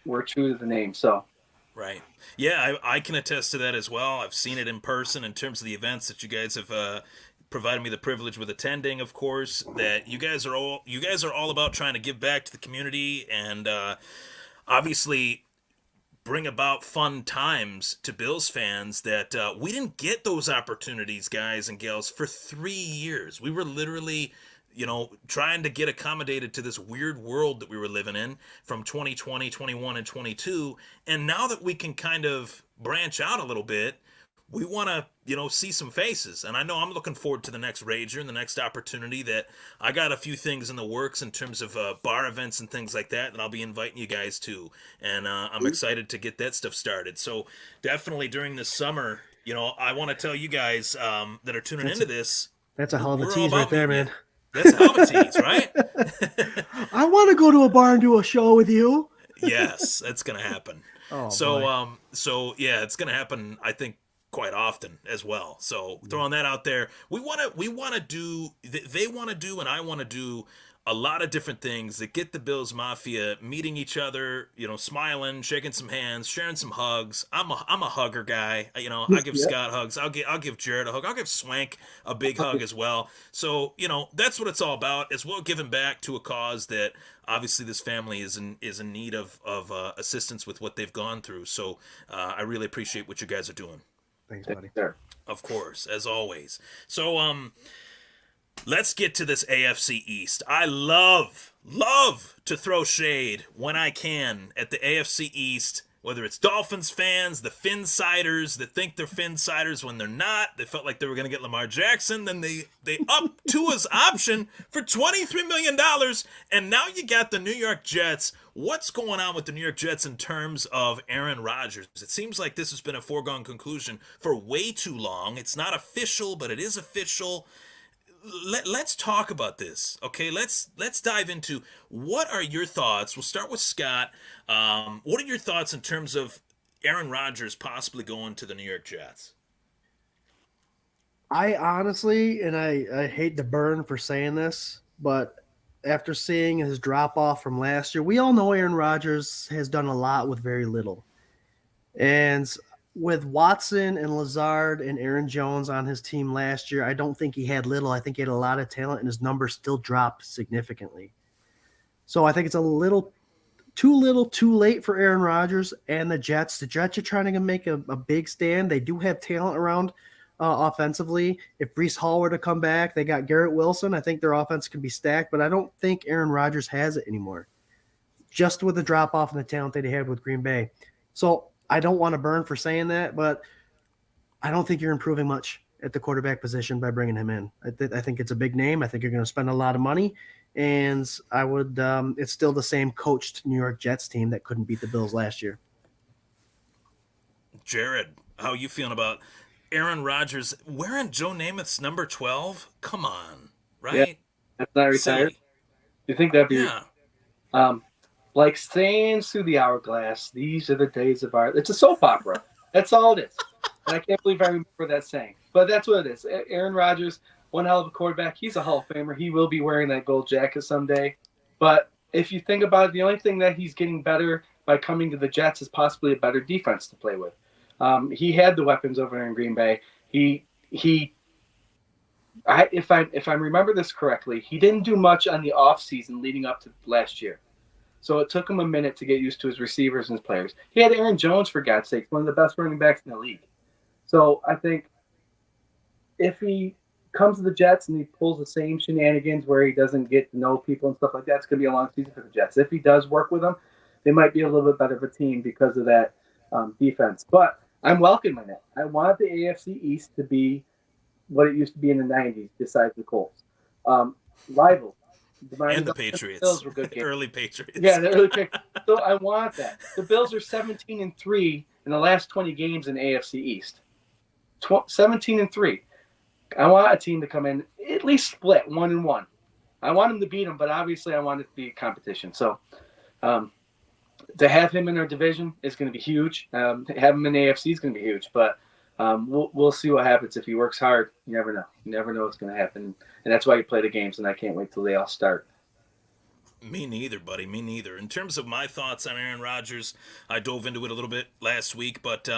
we're true to the name. So. Right. Yeah, I can attest to that as well. I've seen it in person in terms of the events that you guys have provided me the privilege with attending, of course, that you guys are all about trying to give back to the community and obviously bring about fun times to Bills fans that we didn't get those opportunities, guys and gals, for 3 years. We were literally, trying to get accommodated to this weird world that we were living in from 2020, 21, and 22. And now that we can kind of branch out a little bit, we want to, see some faces. And I know I'm looking forward to the next Rager and the next opportunity that I got a few things in the works in terms of bar events and things like that I'll be inviting you guys to. And I'm excited to get that stuff started. So definitely during this summer, I want to tell you guys that are tuning into this. That's a hell of a We're all tease right about there, meeting man. you. That's a hell of a tease, right? I want to go to a bar and do a show with you. Yes, that's gonna happen. Oh, so boy. yeah, it's gonna happen. I think quite often as well. So throwing that out there, we want to do. They want to do, and I want to do a lot of different things that get the Bills Mafia meeting each other. Smiling, shaking some hands, sharing some hugs. I'm a hugger guy. I give Yeah. Scott hugs. I'll give Jarrod a hug. I'll give Swank a big hug as well. So that's what it's all about, as well, giving back to a cause that obviously this family is in need of assistance with what they've gone through. So I really appreciate what you guys are doing. Thanks, buddy. There. Of course, as always. So let's get to this AFC East. I love to throw shade when I can at the AFC East, whether it's Dolphins fans, the Finsiders that think they're Finsiders when they're not. They felt like they were going to get Lamar Jackson. Then they upped Tua's option for $23 million. And now you got the New York Jets. What's going on with the New York Jets in terms of Aaron Rodgers? It seems like this has been a foregone conclusion for way too long. It's not official, but it is official. Let's talk about this, okay? Let's dive into what are your thoughts. We'll start with Scott. What are your thoughts in terms of Aaron Rodgers possibly going to the New York Jets? I honestly, and I hate to burn for saying this, but after seeing his drop off from last year, we all know Aaron Rodgers has done a lot with very little. And with Watson and Lazard and Aaron Jones on his team last year, I don't think he had little. I think he had a lot of talent, and his numbers still dropped significantly. So I think it's a little, too late for Aaron Rodgers and the Jets. The Jets are trying to make a big stand. They do have talent around offensively. If Breece Hall were to come back, they got Garrett Wilson. I think their offense can be stacked, but I don't think Aaron Rodgers has it anymore, just with the drop-off in the talent that he had with Green Bay. So I don't want to burn for saying that, but I don't think you're improving much at the quarterback position by bringing him in. I think it's a big name. I think you're going to spend a lot of money, and I would. It's still the same coached New York Jets team that couldn't beat the Bills last year. Jarrod, how are you feeling about Aaron Rodgers wearing Joe Namath's number 12? Come on, right? Yeah. That's not retired. Silly. You think that'd be Yeah. like saying through the hourglass, these are the days of our. It's a soap opera. That's all it is. And I can't believe I remember that saying. But that's what it is. Aaron Rodgers, one hell of a quarterback. He's a Hall of Famer. He will be wearing that gold jacket someday. But if you think about it, the only thing that he's getting better by coming to the Jets is possibly a better defense to play with. He had the weapons over there in Green Bay. If I remember this correctly, he didn't do much on the offseason leading up to last year. So it took him a minute to get used to his receivers and his players. He had Aaron Jones, for God's sake, one of the best running backs in the league. So I think if he comes to the Jets and he pulls the same shenanigans where he doesn't get to know people and stuff like that, it's going to be a long season for the Jets. If he does work with them, they might be a little bit better of a team because of that defense. But I'm welcoming it. I want the AFC East to be what it used to be in the 90s, besides the Colts. Rivals. And the Patriots. Bills were good games. Early Patriots. Yeah, the early Patriots. So I want that. The Bills are 17-3 in the last 20 games in the AFC East. 17-3. I want a team to come in at least split 1-1. I want them to beat them, but obviously I want it to be a competition. So to have him in our division is going to be huge. To have him in the AFC is going to be huge. But we'll see what happens. If he works hard, you never know. You never know what's going to happen. And that's why you play the games, and I can't wait till they all start. Me neither, buddy. Me neither. In terms of my thoughts on Aaron Rodgers, I dove into it a little bit last week, but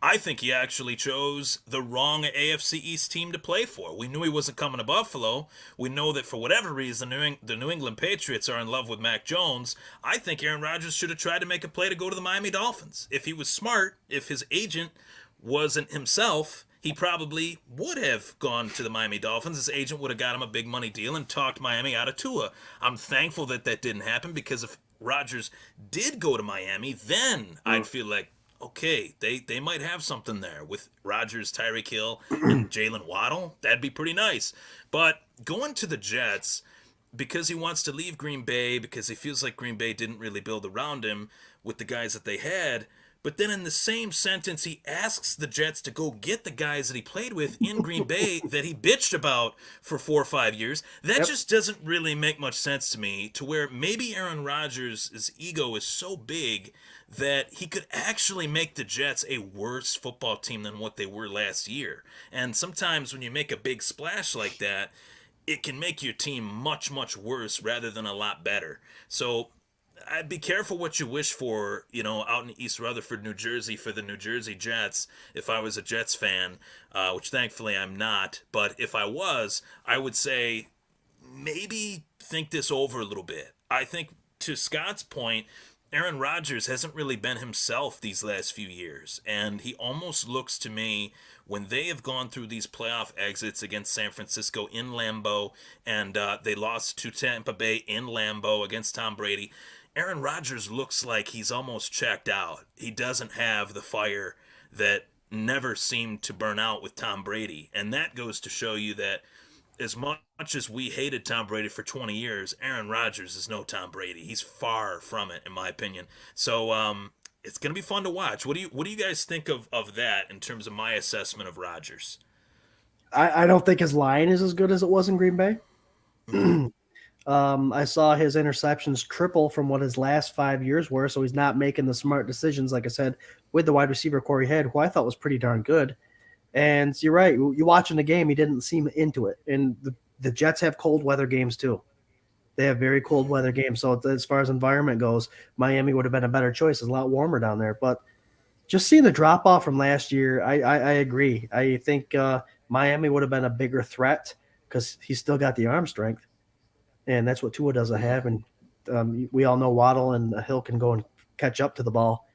I think he actually chose the wrong AFC East team to play for. We knew he wasn't coming to Buffalo. We know that for whatever reason, the New England Patriots are in love with Mac Jones. I think Aaron Rodgers should have tried to make a play to go to the Miami Dolphins. If he was smart, if his agent wasn't himself, he probably would have gone to the Miami Dolphins. His agent would have got him a big money deal and talked Miami out of Tua. I'm thankful that didn't happen, because if Rodgers did go to Miami, then I'd feel like, okay, they might have something there with Rodgers, Tyreek Hill, and Jalen Waddle. That'd be pretty nice. But going to the Jets, because he wants to leave Green Bay, because he feels like Green Bay didn't really build around him with the guys that they had. But then in the same sentence, he asks the Jets to go get the guys that he played with in Green Bay that he bitched about for 4 or 5 years. That Yep. just doesn't really make much sense to me, to where maybe Aaron Rodgers' ego is so big that he could actually make the Jets a worse football team than what they were last year. And sometimes when you make a big splash like that, it can make your team much, much worse rather than a lot better. So I'd be careful what you wish for, out in East Rutherford, New Jersey, for the New Jersey Jets. If I was a Jets fan, which thankfully I'm not, but if I was, I would say maybe think this over a little bit. I think, to Scott's point, Aaron Rodgers hasn't really been himself these last few years, and he almost looks to me, when they have gone through these playoff exits against San Francisco in Lambeau, and they lost to Tampa Bay in Lambeau against Tom Brady, Aaron Rodgers looks like he's almost checked out. He doesn't have the fire that never seemed to burn out with Tom Brady, and that goes to show you that as much as we hated Tom Brady for 20 years, Aaron Rodgers is no Tom Brady. He's far from it, in my opinion. So it's going to be fun to watch. What do you guys think of that in terms of my assessment of Rodgers? I don't think his line is as good as it was in Green Bay. I saw his interceptions triple from what his last 5 years were, so he's not making the smart decisions, like I said, with the wide receiver Corey Head, who I thought was pretty darn good. And you're right. You watching the game, he didn't seem into it. And the Jets have cold weather games too. They have very cold weather games. So as far as environment goes, Miami would have been a better choice. It's a lot warmer down there. But just seeing the drop off from last year, I agree. I think Miami would have been a bigger threat because he's still got the arm strength. And that's what Tua doesn't have. And we all know Waddle and Hill can go and catch up to the ball.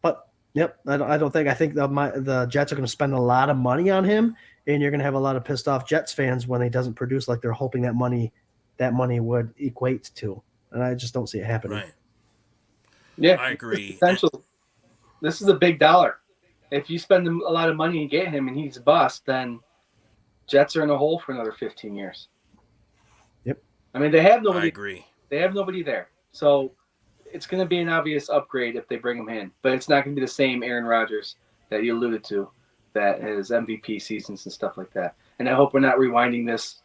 But, yep, I think the Jets are going to spend a lot of money on him, and you're going to have a lot of pissed off Jets fans when he doesn't produce like they're hoping that money would equate to. And I just don't see it happening. Right. Yeah, I agree. Potential. This is a big dollar. If you spend a lot of money and get him and he's a bust, then Jets are in a hole for another 15 years. Yep. I mean, they have nobody. I agree. They have nobody there. So it's going to be an obvious upgrade if they bring him in. But it's not going to be the same Aaron Rodgers that you alluded to, that has MVP seasons and stuff like that. And I hope we're not rewinding this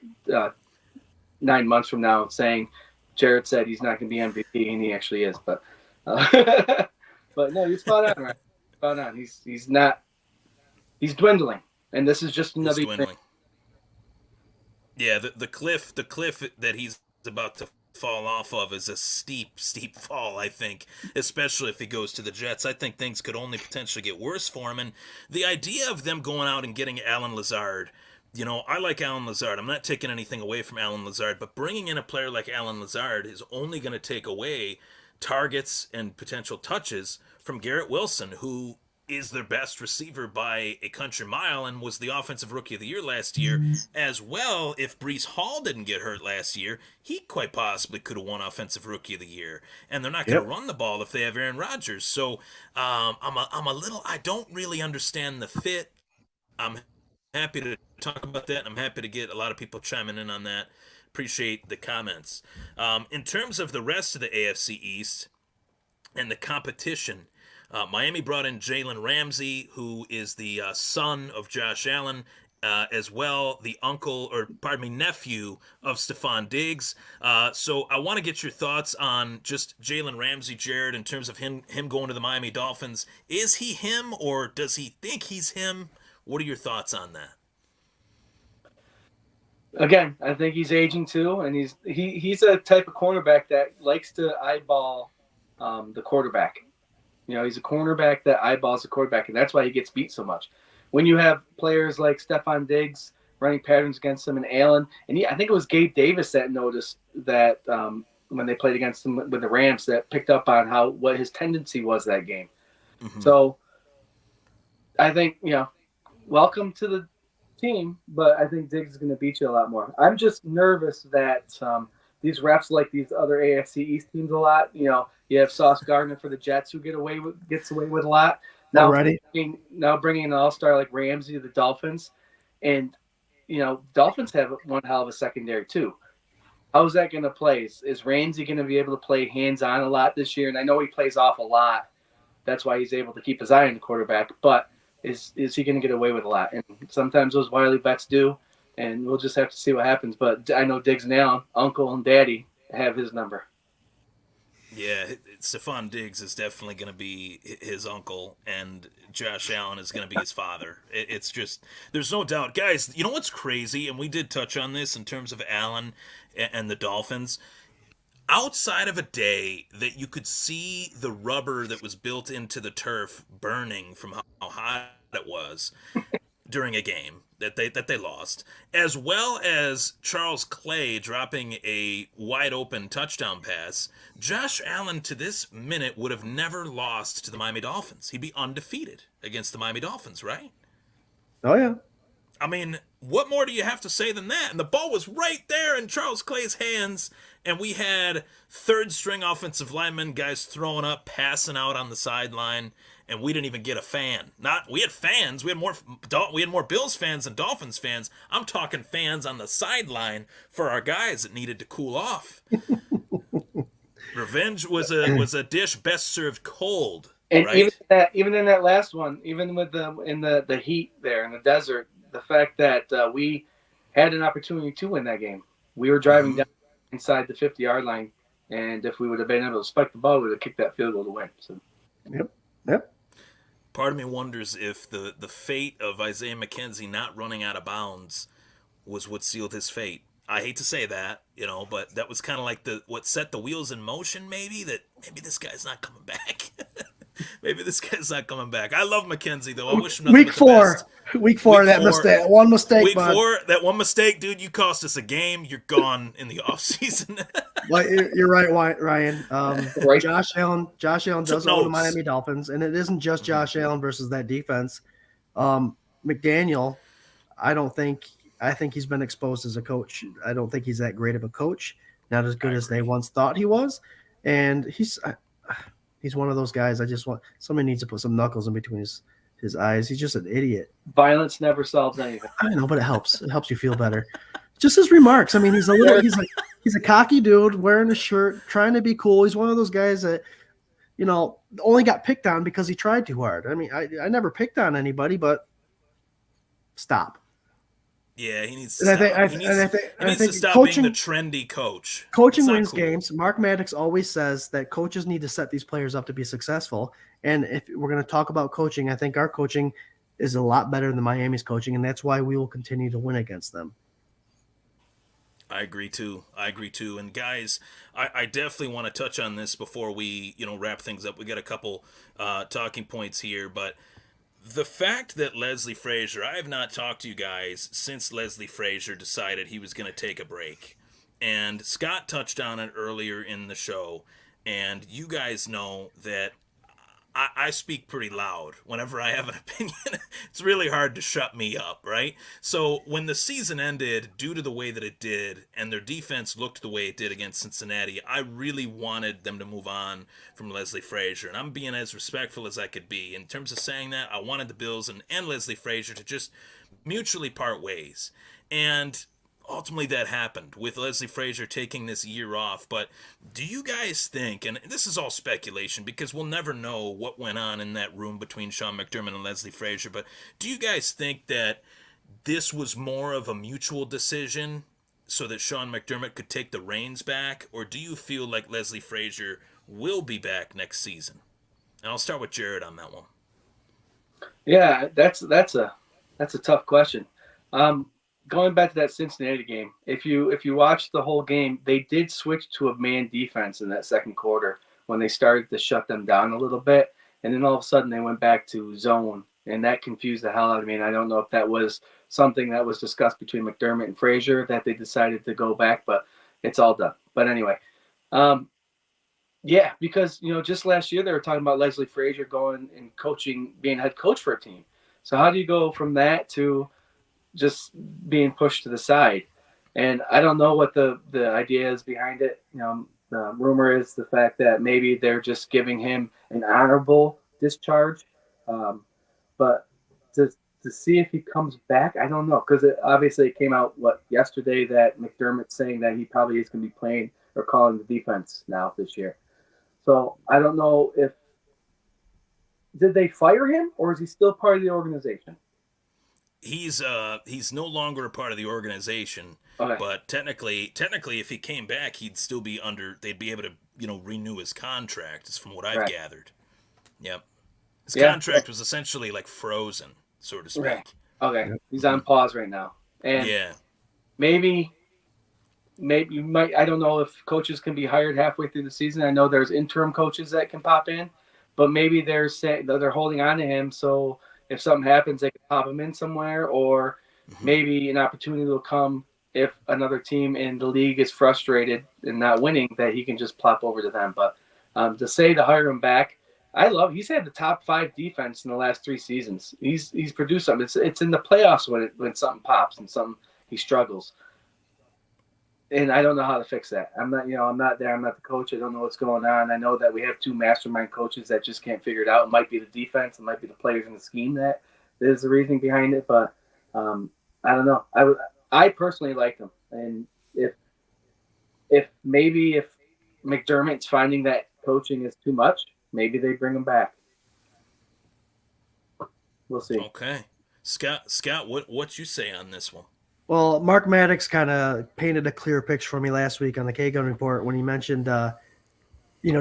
9 months from now saying Jarrod said he's not going to be MVP and he actually is. But but no, you're spot on, right? Spot on. He's not. He's dwindling, and this is just another thing. Yeah, the cliff that he's about to fall off of is a steep fall, I think, especially if he goes to the Jets. I think things could only potentially get worse for him. And the idea of them going out and getting Allen Lazard, I like Allen Lazard. I'm not taking anything away from Allen Lazard, but bringing in a player like Allen Lazard is only going to take away targets and potential touches from Garrett Wilson, who is their best receiver by a country mile and was the offensive rookie of the year last year as well. If Breece Hall didn't get hurt last year, he quite possibly could have won offensive rookie of the year. And they're not going to run the ball if they have Aaron Rodgers. So I don't really understand the fit. I'm happy to talk about that. I'm happy to get a lot of people chiming in on that. Appreciate the comments. In terms of the rest of the AFC East and the competition, Miami brought in Jalen Ramsey, who is the son of Josh Allen, as well, the nephew of Stephon Diggs. So I want to get your thoughts on just Jalen Ramsey, Jarrod, in terms of him going to the Miami Dolphins. Is he him, or does he think he's him? What are your thoughts on that? Again, I think he's aging too, and he's a type of cornerback that likes to eyeball the quarterback. He's a cornerback that eyeballs the quarterback, and that's why he gets beat so much. When you have players like Stephon Diggs running patterns against him and Allen, and I think it was Gabe Davis that noticed that when they played against him with the Rams, that picked up on what his tendency was that game. Mm-hmm. So I think, welcome to the team, but I think Diggs is going to beat you a lot more. I'm just nervous that these refs like these other AFC East teams a lot. You have Sauce Gardner for the Jets, who gets away with a lot. Already. Now bringing an all-star like Ramsey to the Dolphins, and Dolphins have one hell of a secondary too. How's that going to play? Is Ramsey going to be able to play hands-on a lot this year? And I know he plays off a lot. That's why he's able to keep his eye on the quarterback. But is he going to get away with a lot? And sometimes those wily bets do, and we'll just have to see what happens. But I know Diggs and Allen, Uncle and Daddy, have his number. Yeah, Stephon Diggs is definitely going to be his uncle, and Josh Allen is going to be his father. It's just, there's no doubt. Guys, you know what's crazy? And we did touch on this in terms of Allen and the Dolphins. Outside of a day that you could see the rubber that was built into the turf burning from how hot it was during a game that they lost, as well as Charles Clay dropping a wide open touchdown pass, Josh Allen to this minute would have never lost to the Miami Dolphins. He'd be undefeated against the Miami Dolphins, right? Oh yeah. I mean, what more do you have to say than that? And the ball was right there in Charles Clay's hands, and we had third string offensive linemen, guys throwing up, passing out on the sideline, and we didn't even get a fan. We had fans. We had more Bills fans than Dolphins fans. I'm talking fans on the sideline for our guys that needed to cool off. Revenge was a dish best served cold. And right? even in that last one, even with the heat there in the desert, the fact that we had an opportunity to win that game. We were driving down inside the 50-yard line, and if we would have been able to spike the ball, we would have kicked that field goal to win. So. Yep. Part of me wonders if the fate of Isaiah McKenzie not running out of bounds was what sealed his fate. I hate to say that, but that was kind of like what set the wheels in motion, maybe this guy's not coming back. Maybe this guy's not coming back. I love McKenzie, though. I wish him nothing but the best. Week four, that mistake. One mistake, Week 4, that one mistake, dude, you cost us a game. You're gone in the offseason. Well, you're right, Ryan. Right. Josh Allen does own the Miami Dolphins, and it isn't just Josh Allen versus that defense. McDaniel, I think he's been exposed as a coach. I don't think he's that great of a coach. Not as good as they once thought he was. And he's one of those guys. Somebody needs to put some knuckles in between his eyes. He's just an idiot. Violence never solves anything. I know, but it helps. It helps you feel better. Just his remarks. I mean, he's a cocky dude wearing a shirt, trying to be cool. He's one of those guys that, only got picked on because he tried too hard. I mean, I never picked on anybody, but stop. Yeah, he needs to stop. He needs to stop being the trendy coach. Coaching wins games. Mark Maddox always says that coaches need to set these players up to be successful. And if we're going to talk about coaching, I think our coaching is a lot better than Miami's coaching, and that's why we will continue to win against them. I agree too. And guys, I definitely want to touch on this before we, wrap things up. We got a couple talking points here, but the fact that Leslie Frazier, I have not talked to you guys since Leslie Frazier decided he was going to take a break. And Scott touched on it earlier in the show, and you guys know that I speak pretty loud whenever I have an opinion. It's really hard to shut me up, right? So when the season ended, due to the way that it did, and their defense looked the way it did against Cincinnati, I really wanted them to move on from Leslie Frazier. And I'm being as respectful as I could be. In terms of saying that, I wanted the Bills and Leslie Frazier to just mutually part ways. And ultimately that happened with Leslie Frazier taking this year off. But do you guys think, and this is all speculation because we'll never know what went on in that room between Sean McDermott and Leslie Frazier, but do you guys think that this was more of a mutual decision so that Sean McDermott could take the reins back, or do you feel like Leslie Frazier will be back next season? And I'll start with Jarrod on that one. Yeah, that's a tough question. Going back to that Cincinnati game, if you watch the whole game, they did switch to a man defense in that second quarter when they started to shut them down a little bit, and then all of a sudden they went back to zone, and that confused the hell out of me. And I don't know if that was something that was discussed between McDermott and Frazier that they decided to go back, but it's all done. But anyway, yeah, because just last year they were talking about Leslie Frazier going and coaching, being head coach for a team. So how do you go from that to just being pushed to the side? And I don't know what the idea is behind it. rumor is the fact that maybe they're just giving him an honorable discharge. But to see if he comes back, I don't know, because obviously it came out yesterday that McDermott's saying that he probably is going to be playing or calling the defense now this year. So I don't know if did they fire him or is he still part of the organization? He's no longer a part of the organization. Okay. But technically, if he came back, he'd still be under. They'd be able to, renew his contract. Is from what I've gathered. Yep. His contract was essentially like frozen, so to speak. Right. Okay. He's on pause right now, and maybe you might. I don't know if coaches can be hired halfway through the season. I know there's interim coaches that can pop in, but maybe they're saying that they're holding on to him, so if something happens, they can pop him in somewhere, or maybe an opportunity will come if another team in the league is frustrated and not winning, that he can just plop over to them. But to hire him back, he's had the top 5 defense in the last 3 seasons. He's produced something. It's in the playoffs when something pops and he struggles. And I don't know how to fix that. I'm not there. I'm not the coach. I don't know what's going on. I know that we have 2 mastermind coaches that just can't figure it out. It might be the defense. It might be the players in the scheme that is the reasoning behind it. But I don't know. I personally like him. And if McDermott's finding that coaching is too much, maybe they bring him back. We'll see. Okay. Scott, what you say on this one? Well, Mark Maddox kind of painted a clear picture for me last week on the K-Gun Report when he mentioned,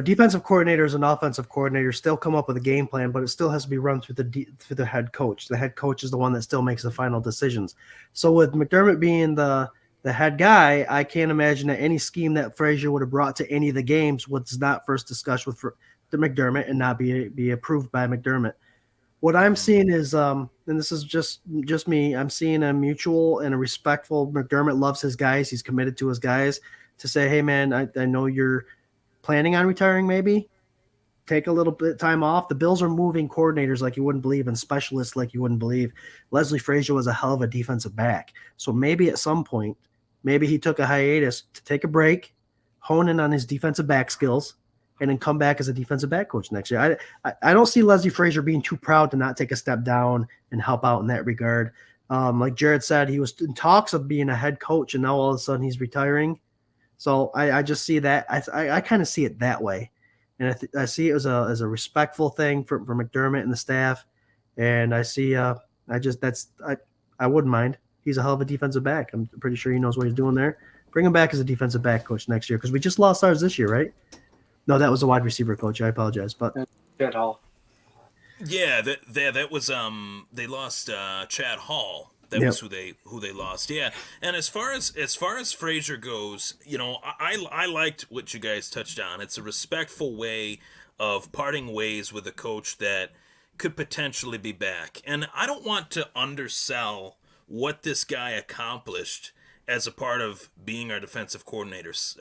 defensive coordinators and offensive coordinators still come up with a game plan, but it still has to be run through the head coach. The head coach is the one that still makes the final decisions. So with McDermott being the head guy, I can't imagine that any scheme that Frazier would have brought to any of the games was not first discussed with the McDermott and not be approved by McDermott. What I'm seeing is, and this is just me, I'm seeing a mutual and a respectful. McDermott loves his guys. He's committed to his guys to say, hey, man, I know you're planning on retiring maybe. Take a little bit of time off. The Bills are moving coordinators like you wouldn't believe and specialists like you wouldn't believe. Leslie Frazier was a hell of a defensive back. So maybe at some point, maybe he took a hiatus to take a break, hone in on his defensive back skills, and then come back as a defensive back coach next year. I don't see Leslie Frazier being too proud to not take a step down and help out in that regard. Like Jarrod said, he was in talks of being a head coach, and now all of a sudden he's retiring. So I just see that. I kind of see it that way. And I see it as a respectful thing for McDermott and the staff. And I see I wouldn't mind. He's a hell of a defensive back. I'm pretty sure he knows what he's doing there. Bring him back as a defensive back coach next year because we just lost ours this year, right? No, that was a wide receiver coach. I apologize, but Chad Hall. Yeah, that was they lost Chad Hall. That was who they lost. Yeah, and as far as Frazier goes, I liked what you guys touched on. It's a respectful way of parting ways with a coach that could potentially be back. And I don't want to undersell what this guy accomplished as a part of being our defensive coordinators.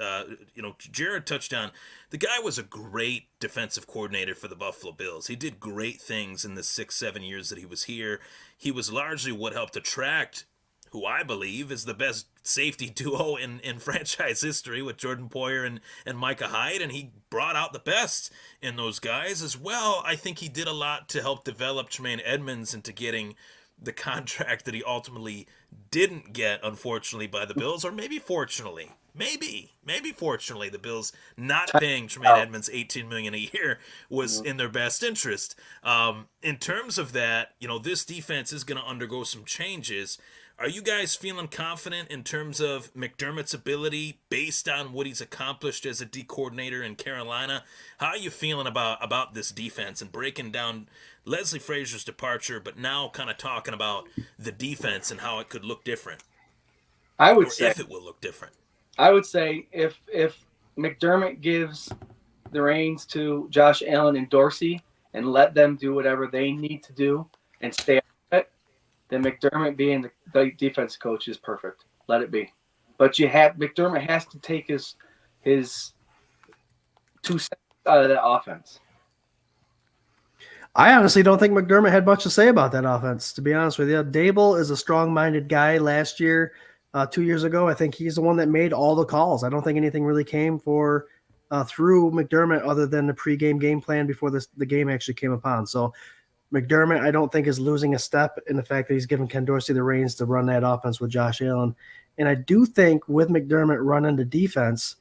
Jarrod touched on, the guy was a great defensive coordinator for the Buffalo Bills. He did great things in the 6-7 years that he was here. He was largely what helped attract who I believe is the best safety duo in franchise history with Jordan Poyer and Micah Hyde, and he brought out the best in those guys as well. I think he did a lot to help develop Tremaine Edmonds into getting the contract that he ultimately didn't get, unfortunately, by the Bills, or maybe fortunately. Maybe fortunately, the Bills not paying Tremaine Edmonds $18 million a year was in their best interest. In terms of that, this defense is going to undergo some changes. Are you guys feeling confident in terms of McDermott's ability based on what he's accomplished as a D coordinator in Carolina? How are you feeling about this defense and breaking down Leslie Frazier's departure, but now kind of talking about the defense and how it could look different? If it will look different. I would say if McDermott gives the reins to Josh Allen and Dorsey and let them do whatever they need to do and stay on it, then McDermott being the defense coach is perfect. Let it be. But McDermott has to take his 2 cents out of that offense. I honestly don't think McDermott had much to say about that offense, to be honest with you. Dable is a strong-minded guy. Last year, 2 years ago, I think he's the one that made all the calls. I don't think anything really came for through McDermott other than the pregame game plan before the game actually came upon. So McDermott, I don't think, is losing a step in the fact that he's given Ken Dorsey the reins to run that offense with Josh Allen. And I do think with McDermott running the defense,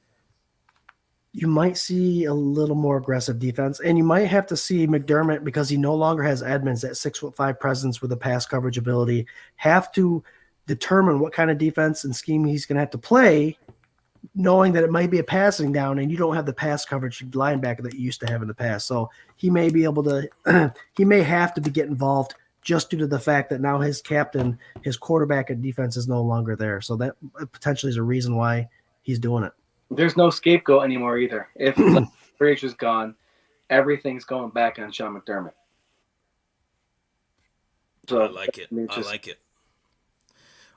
you might see a little more aggressive defense, and you might have to see McDermott, because he no longer has Edmonds, that 6'5" presence with a pass coverage ability, have to determine what kind of defense and scheme he's going to have to play, knowing that it might be a passing down and you don't have the pass coverage linebacker that you used to have in the past. So he may be able to, he may have to get involved just due to the fact that now his captain, his quarterback and defense is no longer there. So that potentially is a reason why he's doing it. There's no scapegoat anymore either. If Frazier's gone, everything's going back on Sean McDermott. So I like it. I like it.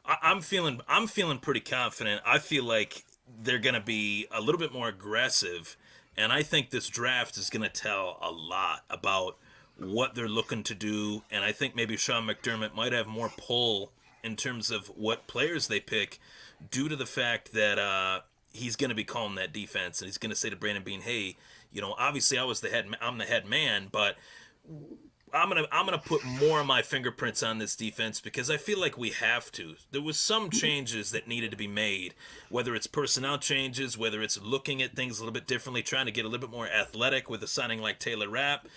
I'm feeling pretty confident. I feel like they're going to be a little bit more aggressive, and I think this draft is going to tell a lot about what they're looking to do, and I think maybe Sean McDermott might have more pull in terms of what players they pick due to the fact that he's going to be calling that defense, and he's going to say to Brandon Beane, hey, obviously I'm the head man, but I'm gonna put more of my fingerprints on this defense because I feel like we have to. There was some changes that needed to be made, whether it's personnel changes, whether it's looking at things a little bit differently, trying to get a little bit more athletic with a signing like Taylor Rapp.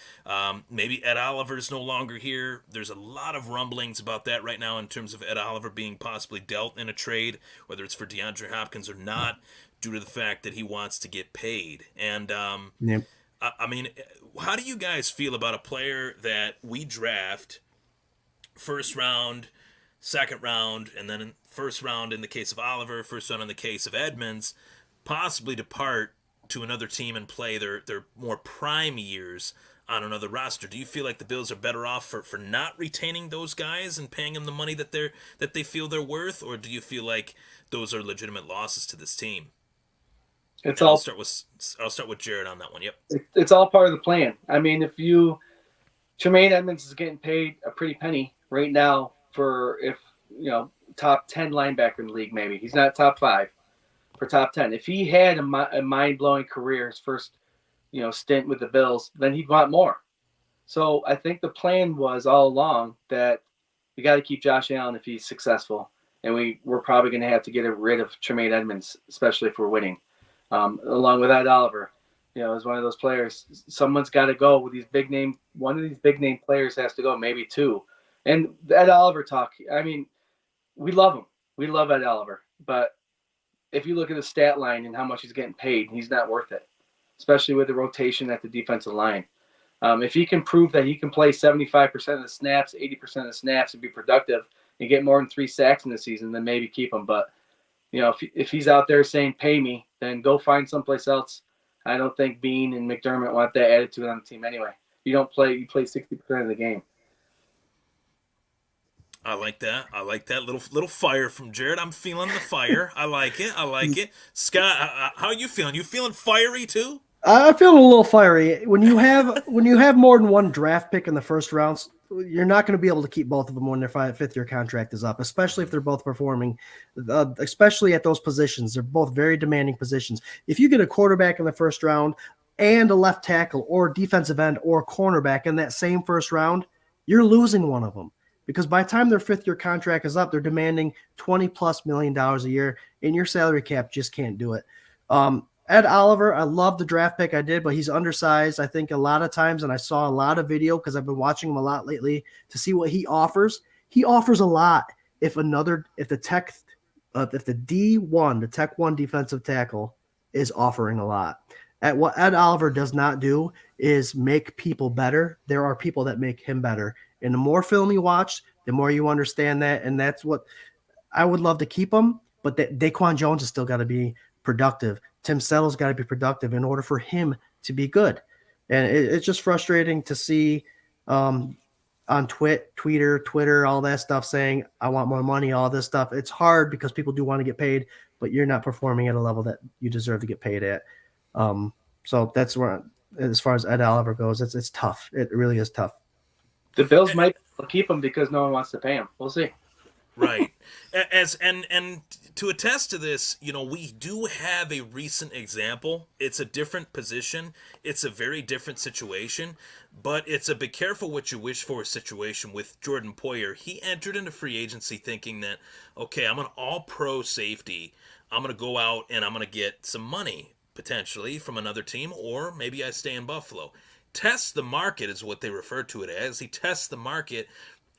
Maybe Ed Oliver's no longer here. There's a lot of rumblings about that right now in terms of Ed Oliver being possibly dealt in a trade, whether it's for DeAndre Hopkins or not, due to the fact that he wants to get paid. And Yep. I mean, how do you guys feel about a player that we draft first round, second round, and then first round in the case of Oliver, first round in the case of Edmonds, possibly depart to another team and play their more prime years on another roster? Do you feel like the Bills are better off for not retaining those guys and paying them the money that they feel they're worth, or do you feel like those are legitimate losses to this team? I'll start with Jarrod on that one. Yep. It's all part of the plan. I mean, Tremaine Edmonds is getting paid a pretty penny right now for top 10 linebacker in the league. Maybe he's not top 5 for top 10. If he had a mind-blowing career, his first stint with the Bills, then he'd want more. So I think the plan was all along that we got to keep Josh Allen if he's successful, and we're probably going to have to get rid of Tremaine Edmonds, especially if we're winning. Along with Ed Oliver, is one of those players. Someone's got to go with these big name. One of these big name players has to go, maybe two. And Ed Oliver talk. I mean, we love him. We love Ed Oliver. But if you look at the stat line and how much he's getting paid, he's not worth it, especially with the rotation at the defensive line. If he can prove that he can play 75% of the snaps, 80% of the snaps, and be productive and get more than 3 sacks in the season, then maybe keep him. But if he's out there saying pay me, then go find someplace else. I don't think Beane and McDermott want that attitude on the team anyway. You play 60% of the game. I like that. Little fire from Jarrod. I'm feeling the fire. I like it. Scott, how are you feeling? You feeling fiery too? I feel a little fiery. When you have more than one draft pick in the first rounds, you're not going to be able to keep both of them when their 5th-year contract is up, especially if they're both performing, especially at those positions. They're both very demanding positions. If you get a quarterback in the first round and a left tackle or defensive end or cornerback in that same first round, you're losing one of them. Because by the time their 5th-year contract is up, they're demanding $20+ million a year, and your salary cap just can't do it. Ed Oliver, I love the draft pick I did, but he's undersized, I think, a lot of times, and I saw a lot of video because I've been watching him a lot lately to see what he offers. He offers a lot if the D1, the Tech 1 defensive tackle, is offering a lot. What Ed Oliver does not do is make people better. There are people that make him better. And the more film you watch, the more you understand that, and that's what I would love to keep him, but Daquan Jones has still got to be productive. Tim Settle's got to be productive in order for him to be good. And it's just frustrating to see on Twitter, all that stuff saying, I want more money, all this stuff. It's hard because people do want to get paid, but you're not performing at a level that you deserve to get paid at. So that's where, as far as Ed Oliver goes, it's tough. It really is tough. The Bills might keep him because no one wants to pay him. We'll see. Right. And to attest to this, we do have a recent example. It's a different position. It's a very different situation, but it's a be careful what you wish for situation with Jordan Poyer. He entered into free agency thinking that, okay, I'm an all-pro safety. I'm going to go out and I'm going to get some money potentially from another team, or maybe I stay in Buffalo. Test the market is what they refer to it as. He tests the market,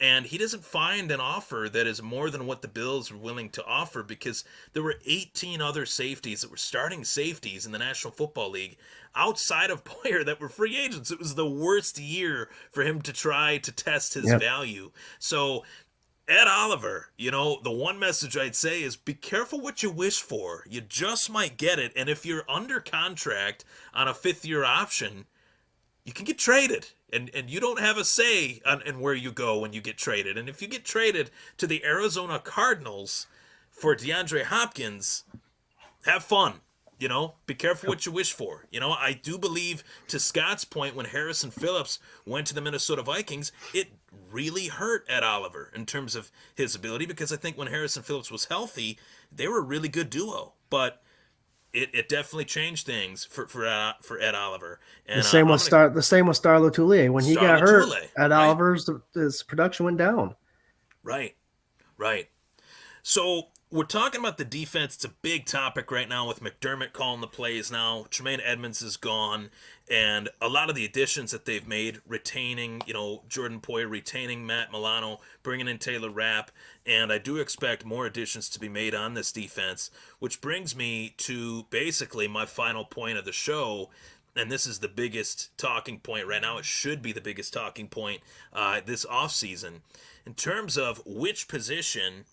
and he doesn't find an offer that is more than what the Bills are willing to offer, because there were 18 other safeties that were starting safeties in the National Football League outside of Poyer that were free agents. It was the worst year for him to try to test his value. So Ed Oliver, the one message I'd say is be careful what you wish for. You just might get it. And if you're under contract on a 5th-year option, you can get traded. And you don't have a say in where you go when you get traded. And if you get traded to the Arizona Cardinals for DeAndre Hopkins, have fun. Be careful what you wish for. I do believe, to Scott's point, when Harrison Phillips went to the Minnesota Vikings, it really hurt Ed Oliver in terms of his ability, because I think when Harrison Phillips was healthy, they were a really good duo. But it definitely changed things for Ed Oliver. And the same with Star Lotulelei. When he got hurt, Ed Oliver's his production went down. Right. So we're talking about the defense. It's a big topic right now with McDermott calling the plays now. Tremaine Edmonds is gone. And a lot of the additions that they've made, retaining, Jordan Poyer, retaining Matt Milano, bringing in Taylor Rapp. And I do expect more additions to be made on this defense, which brings me to basically my final point of the show. And this is the biggest talking point right now. It should be the biggest talking point this offseason. In terms of which position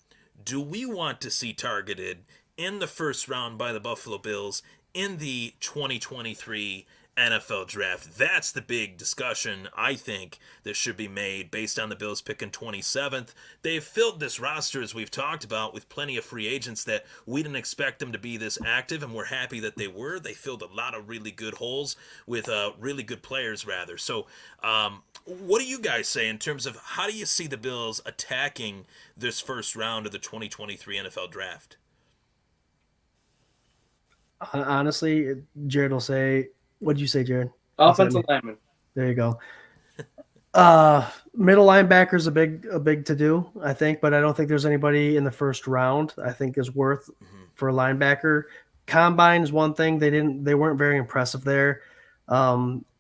do we want to see targeted in the first round by the Buffalo Bills in the 2023 NFL Draft? That's the big discussion, I think, that should be made based on the Bills picking 27th. They've filled this roster, as we've talked about, with plenty of free agents that we didn't expect them to be this active, and we're happy that they were. They filled a lot of really good holes with really good players, rather. So what do you guys say in terms of how do you see the Bills attacking this first round of the 2023 NFL Draft? Honestly, Jared will say, what did you say, Jared? Offensive lineman. There you go. Middle linebacker is a big to do, I think, but I don't think there's anybody in the first round I think is worth for a linebacker. Combine is one thing. They weren't very impressive there.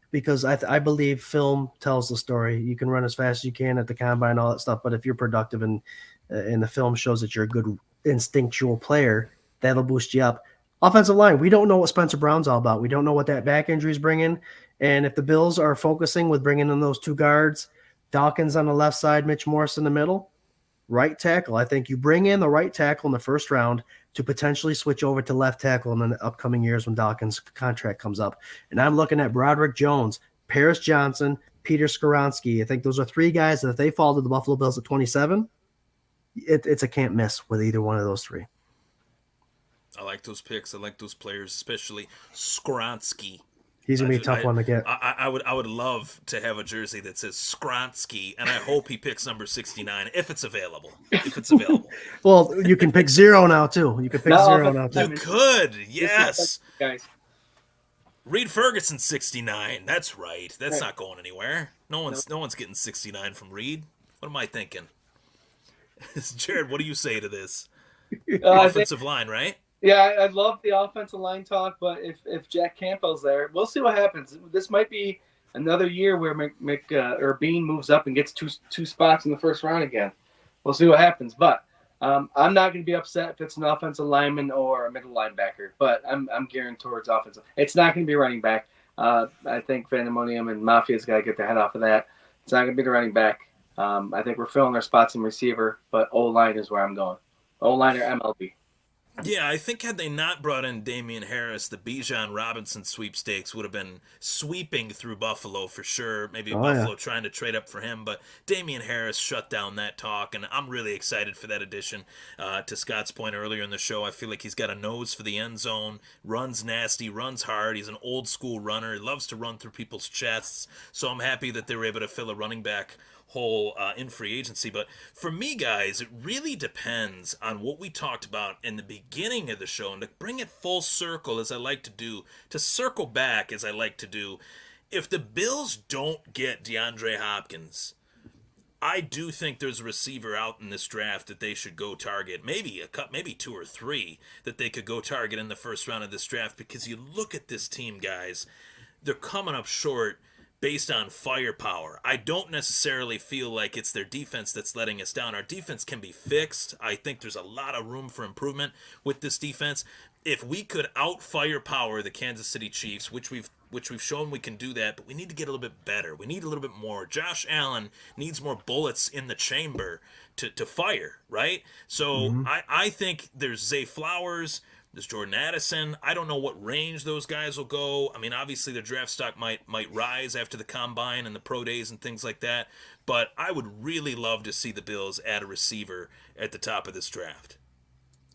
Because I believe film tells the story. You can run as fast as you can at the combine, all that stuff, but if you're productive and the film shows that you're a good instinctual player, that'll boost you up. Offensive line, we don't know what Spencer Brown's all about. We don't know what that back injury is bringing. And if the Bills are focusing with bringing in those two guards, Dawkins on the left side, Mitch Morris in the middle, right tackle, I think you bring in the right tackle in the first round to potentially switch over to left tackle in the upcoming years when Dawkins' contract comes up. And I'm looking at Broderick Jones, Paris Johnson, Peter Skoronski. I think those are 3 guys that if they fall to the Buffalo Bills at 27, it's a can't miss with either one of those 3. I like those picks. I like those players, especially Skoronski. He's going to be a tough one to get. I would love to have a jersey that says Skoronski, and I hope he picks number 69 if it's available. Well, you can pick 0 now, too. You could, yes. Guys. Reed Ferguson 69. That's right. That's not going anywhere. No one's getting 69 from Reed. What am I thinking? Jared, what do you say to this? Offensive line, right? Yeah, I love the offensive line talk, but if Jack Campbell's there, we'll see what happens. This might be another year where Bean moves up and gets two spots in the first round again. We'll see what happens, but I'm not going to be upset if it's an offensive lineman or a middle linebacker, but I'm gearing towards offensive. It's not going to be running back. I think Fandemonium and Mafia's got to get their head off of that. It's not going to be the running back. I think we're filling our spots in receiver, but O-line is where I'm going. O-line or MLB. Yeah, I think had they not brought in Damian Harris, the Bijan Robinson sweepstakes would have been sweeping through Buffalo for sure. Maybe Oh yeah. Buffalo trying to trade up for him, but Damian Harris shut down that talk, and I'm really excited for that addition. To Scott's point earlier in the show, I feel like he's got a nose for the end zone, runs nasty, runs hard. He's an old school runner. He loves to run through people's chests, so I'm happy that they were able to fill a running back hole in free agency. But for me, guys, it really depends on what we talked about in the beginning of the show. And to bring it full circle, as I like to do, to circle back, as I like to do, if the Bills don't get DeAndre Hopkins, I do think there's a receiver out in this draft that they should go target. Maybe maybe two or three that they could go target in the first round of this draft, because you look at this team, guys, they're coming up short based on firepower. I don't necessarily feel like it's their defense that's letting us down. Our defense can be fixed. I think there's a lot of room for improvement with this defense. If we could out firepower the Kansas City Chiefs, which we've shown we can do that, but we need to get a little bit better. We need a little bit more. Josh Allen needs more bullets in the chamber to fire, right? So I think there's Zay Flowers, there's Jordan Addison. I don't know what range those guys will go. I mean, obviously their draft stock might rise after the combine and the pro days and things like that. But I would really love to see the Bills add a receiver at the top of this draft.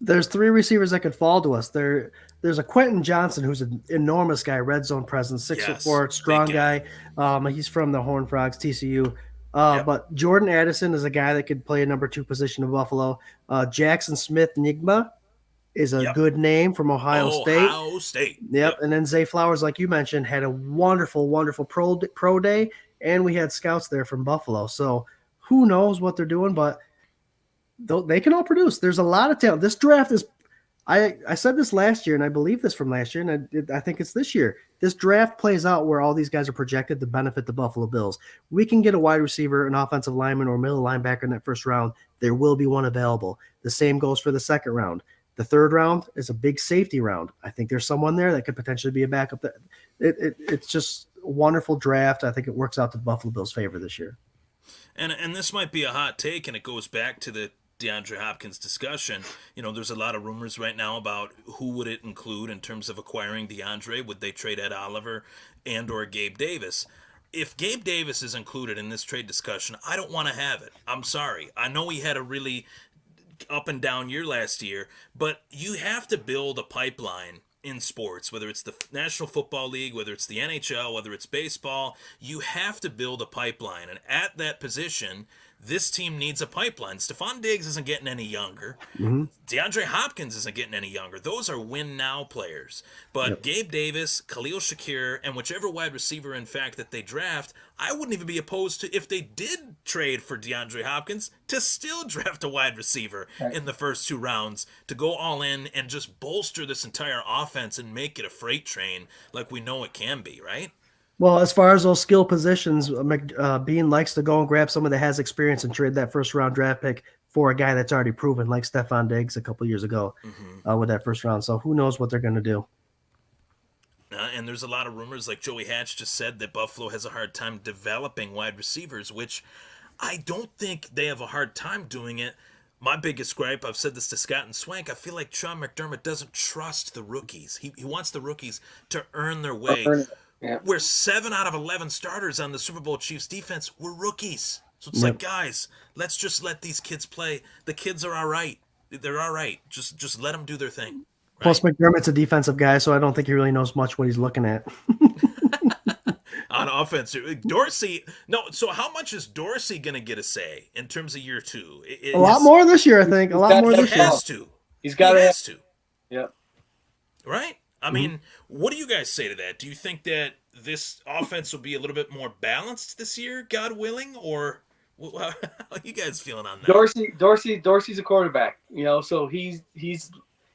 There's three receivers that could fall to us. There's a Quentin Johnson, who's an enormous guy, red zone presence, 6'4", strong guy. He's from the Horned Frogs, TCU. But Jordan Addison is a guy that could play a number 2 position in Buffalo. Jackson Smith-Njigba is a good name from Ohio State. Ohio State. Yep. And then Zay Flowers, like you mentioned, had a wonderful, wonderful pro day, and we had scouts there from Buffalo. So who knows what they're doing, but they can all produce. There's a lot of talent. This draft is – I said this last year, and I believe this from last year, and I think it's this year. This draft plays out where all these guys are projected to benefit the Buffalo Bills. We can get a wide receiver, an offensive lineman, or a middle linebacker in that first round. There will be one available. The same goes for the second round. The third round is a big safety round. I think there's someone there that could potentially be a backup. It's just a wonderful draft. I think it works out to the Buffalo Bills' favor this year. And this might be a hot take, and it goes back to the DeAndre Hopkins discussion. You know, there's a lot of rumors right now about who would it include in terms of acquiring DeAndre. Would they trade Ed Oliver and or Gabe Davis? If Gabe Davis is included in this trade discussion, I don't want to have it. I'm sorry. I know he had a really up and down year last year, but you have to build a pipeline in sports, whether it's the National Football League, whether it's the NHL, whether it's baseball. You have to build a pipeline, and at that position, this team needs a pipeline. Stephon Diggs isn't getting any younger. DeAndre Hopkins isn't getting any younger. Those are win-now players. But Gabe Davis, Khalil Shakir, and whichever wide receiver, in fact, that they draft, I wouldn't even be opposed to, if they did trade for DeAndre Hopkins, to still draft a wide receiver in the first 2 rounds to go all in and just bolster this entire offense and make it a freight train like we know it can be, right? Well, as far as those skill positions, Bean likes to go and grab someone that has experience and trade that first-round draft pick for a guy that's already proven, like Stephon Diggs a couple years ago with that first round. So who knows what they're going to do. And there's a lot of rumors, like Joey Hatch just said, that Buffalo has a hard time developing wide receivers, which I don't think they have a hard time doing it. My biggest gripe, I've said this to Scott and Swank, I feel like Sean McDermott doesn't trust the rookies. He wants the rookies to earn their way. Where 7 out of 11 starters on the Super Bowl Chiefs defense were rookies. So it's like, guys, let's just let these kids play. The kids are all right. They're all right. Just let them do their thing. Right? Plus, McDermott's a defensive guy, so I don't think he really knows much what he's looking at. On offense, Dorsey. No, so how much is Dorsey going to get a say in terms of year 2? A lot more this year, I think. A lot more this year. He has to. Yeah. Right? I mean, what do you guys say to that? Do you think that this offense will be a little bit more balanced this year, God willing, or how are you guys feeling on that? Dorsey's a quarterback, you know, so he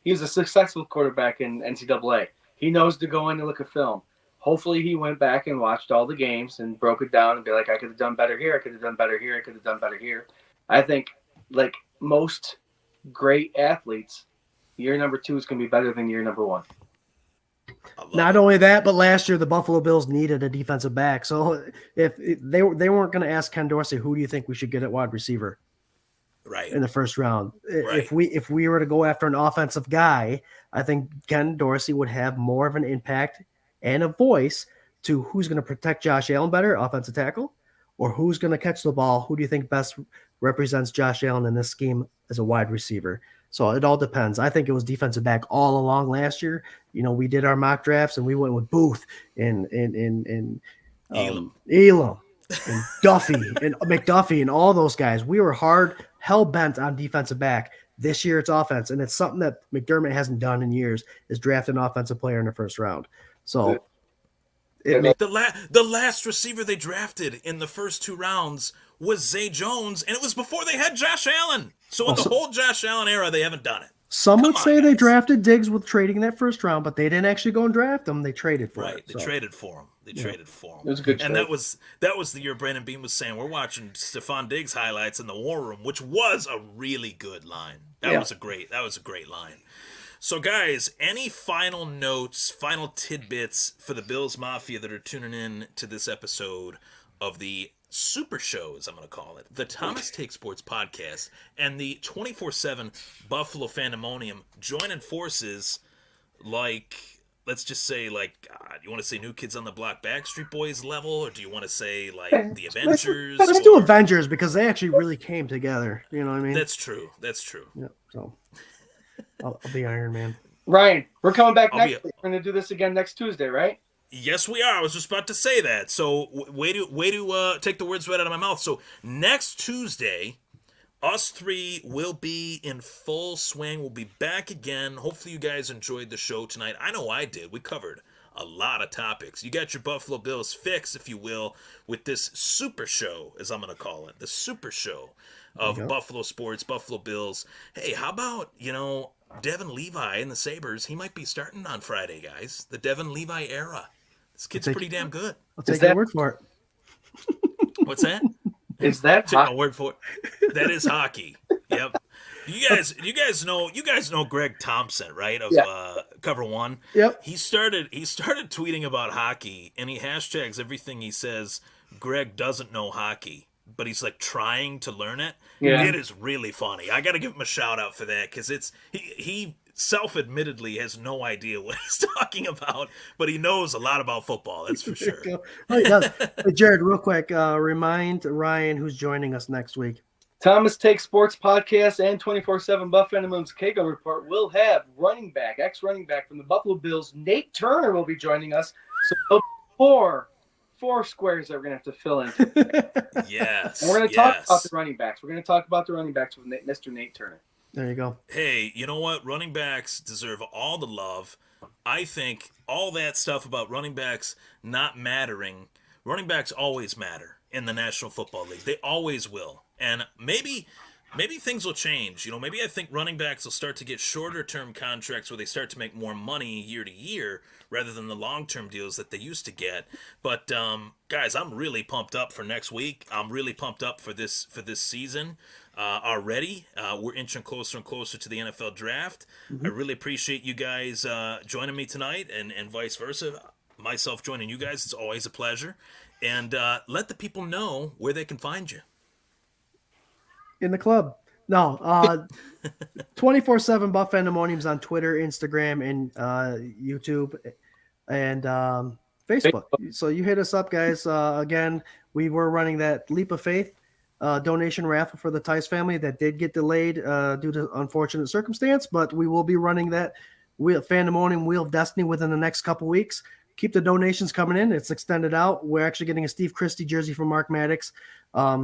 was a successful quarterback in NCAA. He knows to go in and look at film. Hopefully he went back and watched all the games and broke it down and be like, I could have done better here, I could have done better here, I could have done better here. I think, like most great athletes, year number 2 is going to be better than year number 1. Not only that, but last year the Buffalo Bills needed a defensive back. So if they weren't going to ask Ken Dorsey, who do you think we should get at wide receiver? Right. in the first round. Right. If we were to go after an offensive guy, I think Ken Dorsey would have more of an impact and a voice to who's going to protect Josh Allen better, offensive tackle, or who's going to catch the ball. Who do you think best represents Josh Allen in this scheme as a wide receiver? So it all depends. I think it was defensive back all along last year. We did our mock drafts and we went with Booth and Elam. and Duffy and McDuffie and all those guys. We were hell bent on defensive back. This year it's offense, and it's something that McDermott hasn't done in years, is draft an offensive player in the first round. So the last receiver they drafted in the first 2 rounds was Zay Jones, and it was before they had Josh Allen. So in the whole Josh Allen era, they haven't done it. Some would say they drafted Diggs with trading that first round, but they didn't actually go and draft him. They traded for him. Right, they traded for him. Traded for him. It was a good trade. And that was the year Brandon Beam was saying, we're watching Stephon Diggs highlights in the war room, which was a really good line. That was a great line. So guys, any final notes, final tidbits for the Bills Mafia that are tuning in to this episode of the Super Show, as I'm going to call it, the Thomas Take Sports podcast, and the 24/7 Buffalo Fandemonium joining forces, like, let's just say, you want to say New Kids on the Block, Backstreet Boys level, or do you want to say, the Avengers? Let's do Avengers, because they actually really came together. You know what I mean? That's true. Yeah, so I'll be Iron Man. Ryan, we're coming back next week. We're going to do this again next Tuesday, right? Yes, we are. I was just about to say that. So way to take the words right out of my mouth. So next Tuesday, us 3 will be in full swing. We'll be back again. Hopefully you guys enjoyed the show tonight. I know I did. We covered a lot of topics. You got your Buffalo Bills fix, if you will, with this Super Show, as I'm going to call it. The Super Show of Buffalo sports, Buffalo Bills. Hey, how about, Devin Levi and the Sabres? He might be starting on Friday, guys. The Devin Levi era. This kid's pretty damn good. I'll take your word for it. What's that? Is that take my word for it? That is hockey. Yep. You guys know Greg Thompson, right? Of Cover One. Yep. He started tweeting about hockey, and he hashtags everything he says. Greg doesn't know hockey, but he's trying to learn it. Yeah. It is really funny. I got to give him a shout out for that, because he self-admittedly has no idea what he's talking about, but he knows a lot about football. That's for sure. Hey, Jarrod, real quick, remind Ryan who's joining us next week. Thomas Take Sports Podcast and 24/7 Buff Fandemonium's Kago Report will have ex-running back from the Buffalo Bills, Nate Turner, will be joining us. So there'll be four squares that we're going to have to fill in. Yes. And we're going to talk about the running backs. We're going to talk about the running backs with Mr. Nate Turner. There you go. Hey, you know what? Running backs deserve all the love. I think all that stuff about running backs not mattering, running backs always matter in the National Football League. They always will. And maybe things will change. Maybe I think running backs will start to get shorter term contracts where they start to make more money year to year rather than the long-term deals that they used to get. But guys, I'm really pumped up for next week. I'm really pumped up for this season already. We're inching closer and closer to the NFL draft. Mm-hmm. I really appreciate you guys joining me tonight, and vice versa. Myself joining you guys, it's always a pleasure. And let the people know where they can find you. In the club. No, 24/7 Buff Fandemonium's on Twitter, Instagram, and YouTube, and Facebook. So you hit us up, guys. Again, we were running that Leap of Faith donation raffle for the Tice family that did get delayed due to unfortunate circumstance, but we will be running that Fandemonium Wheel of Destiny within the next couple weeks. Keep the donations coming in. It's extended out. We're actually getting a Steve Christie jersey from Mark Maddox.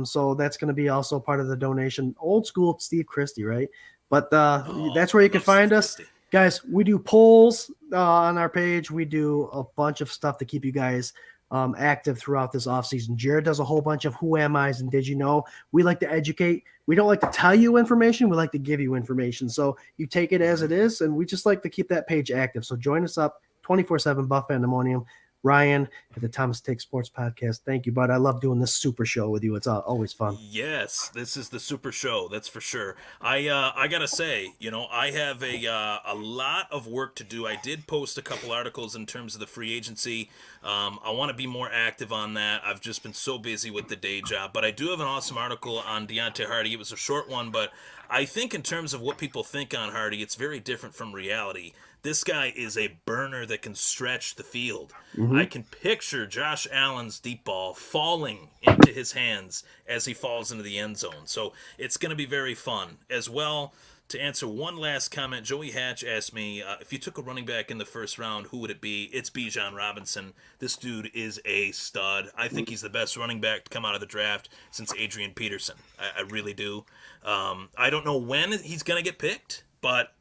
So that's going to be also part of the donation. Old school Steve Christie, right? But that's where you can find us. Guys, we do polls on our page. We do a bunch of stuff to keep you guys active throughout this offseason. Jarrod does a whole bunch of who am I's and did you know. We like to educate. We don't like to tell you information. We like to give you information. So you take it as it is, and we just like to keep that page active. So join us up, 24/7 Buff Fandemonium. Ryan at the Thomas Take Sports Podcast. Thank you, bud. I love doing this super show with you. It's always fun. Yes, this is the super show. That's for sure. I gotta say, I have a lot of work to do. I did post a couple articles in terms of the free agency. I want to be more active on that. I've just been so busy with the day job, but I do have an awesome article on Deontay Hardy. It was a short one, but I think in terms of what people think on Hardy, it's very different from reality. This guy is a burner that can stretch the field. Mm-hmm. I can picture Josh Allen's deep ball falling into his hands as he falls into the end zone. So it's going to be very fun. As well, to answer one last comment, Joey Hatch asked me, if you took a running back in the first round, who would it be? It's Bijan Robinson. This dude is a stud. I think he's the best running back to come out of the draft since Adrian Peterson. I really do. I don't know when he's going to get picked, but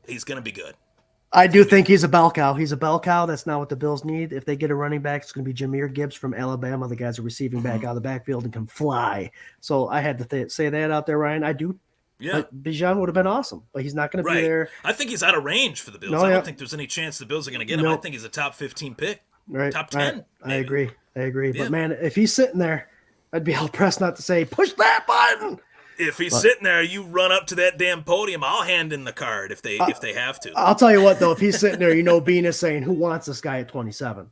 he's going to be good. I do think he's a bell cow. He's a bell cow. That's not what the Bills need. If they get a running back, it's going to be Jahmyr Gibbs from Alabama. The guy's a receiving back out of the backfield and can fly. So I had to say that out there, Ryan. I do. Yeah. Bijan would have been awesome, but he's not going to be there. I think he's out of range for the Bills. No, I don't think there's any chance the Bills are going to get him. I think he's a top 15 pick. Right. Top 10. I agree. Yeah. But, man, if he's sitting there, I'd be hell-pressed not to say, push that button. If he's sitting there, you run up to that damn podium. I'll hand in the card if they have to. I'll tell you what, though. If he's sitting there, Bean is saying, who wants this guy at 27?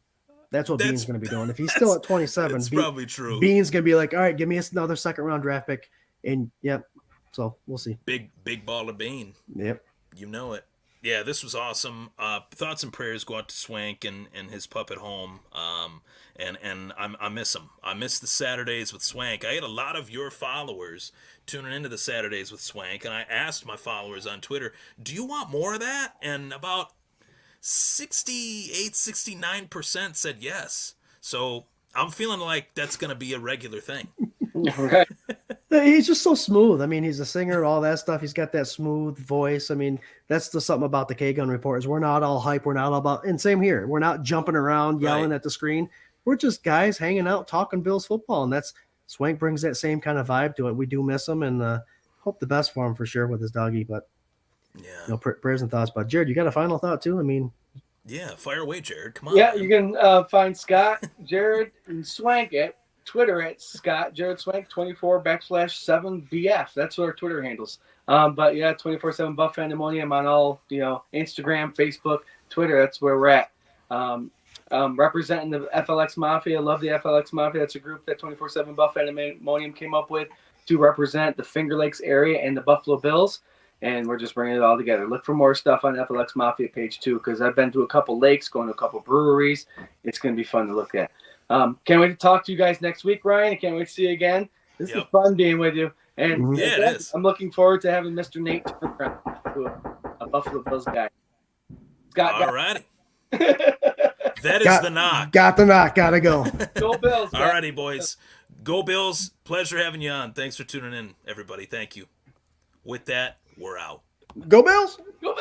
That's what Bean's going to be doing. If he's still at 27, that's probably true. Bean's going to be like, all right, give me another second-round draft pick. And, yep. So we'll see. Big baller Bean. Yep. You know it. Yeah, this was awesome. Thoughts and prayers go out to Swank and his pup at home. And I miss him. I miss the Saturdays with Swank. I had a lot of your followers tuning into the Saturdays with Swank, and I asked my followers on Twitter, do you want more of that? And about 69% said yes. So I'm feeling like that's going to be a regular thing. Right. He's just so smooth. I mean, he's a singer, all that stuff. He's got that smooth voice. I mean, that's the something about the K-Gun Report is we're not all hype. We're not all about, and same here. We're not jumping around, yelling at the screen. We're just guys hanging out, talking Bills football. And Swank brings that same kind of vibe to it. We do miss him and hope the best for him for sure with his doggy. But, prayers and thoughts. But, Jared, you got a final thought too? I mean, yeah, fire away, Jared. Come on. Yeah, man. you can find Scott, Jared, and Swank at Twitter at Scott Jared Swank 24/7BF. That's what our Twitter handles. But yeah, 24/7 Buff Fandemonium on all Instagram, Facebook, Twitter. That's where we're at. Representing the FLX Mafia. Love the FLX Mafia. That's a group that 24/7 Buff Fandemonium came up with to represent the Finger Lakes area and the Buffalo Bills. And we're just bringing it all together. Look for more stuff on FLX Mafia page too, because I've been to a couple lakes, going to a couple breweries. It's going to be fun to look at. Can't wait to talk to you guys next week, Ryan. I can't wait to see you again. This is fun being with you. And it is. I'm looking forward to having Mr. Nate turn around to a Buffalo Bills guy. Scott, all righty. That is the knock. Got the knock. Gotta go. Go Bills. All righty, boys. Go Bills. Pleasure having you on. Thanks for tuning in, everybody. Thank you. With that, we're out. Go Bills. Go Bills.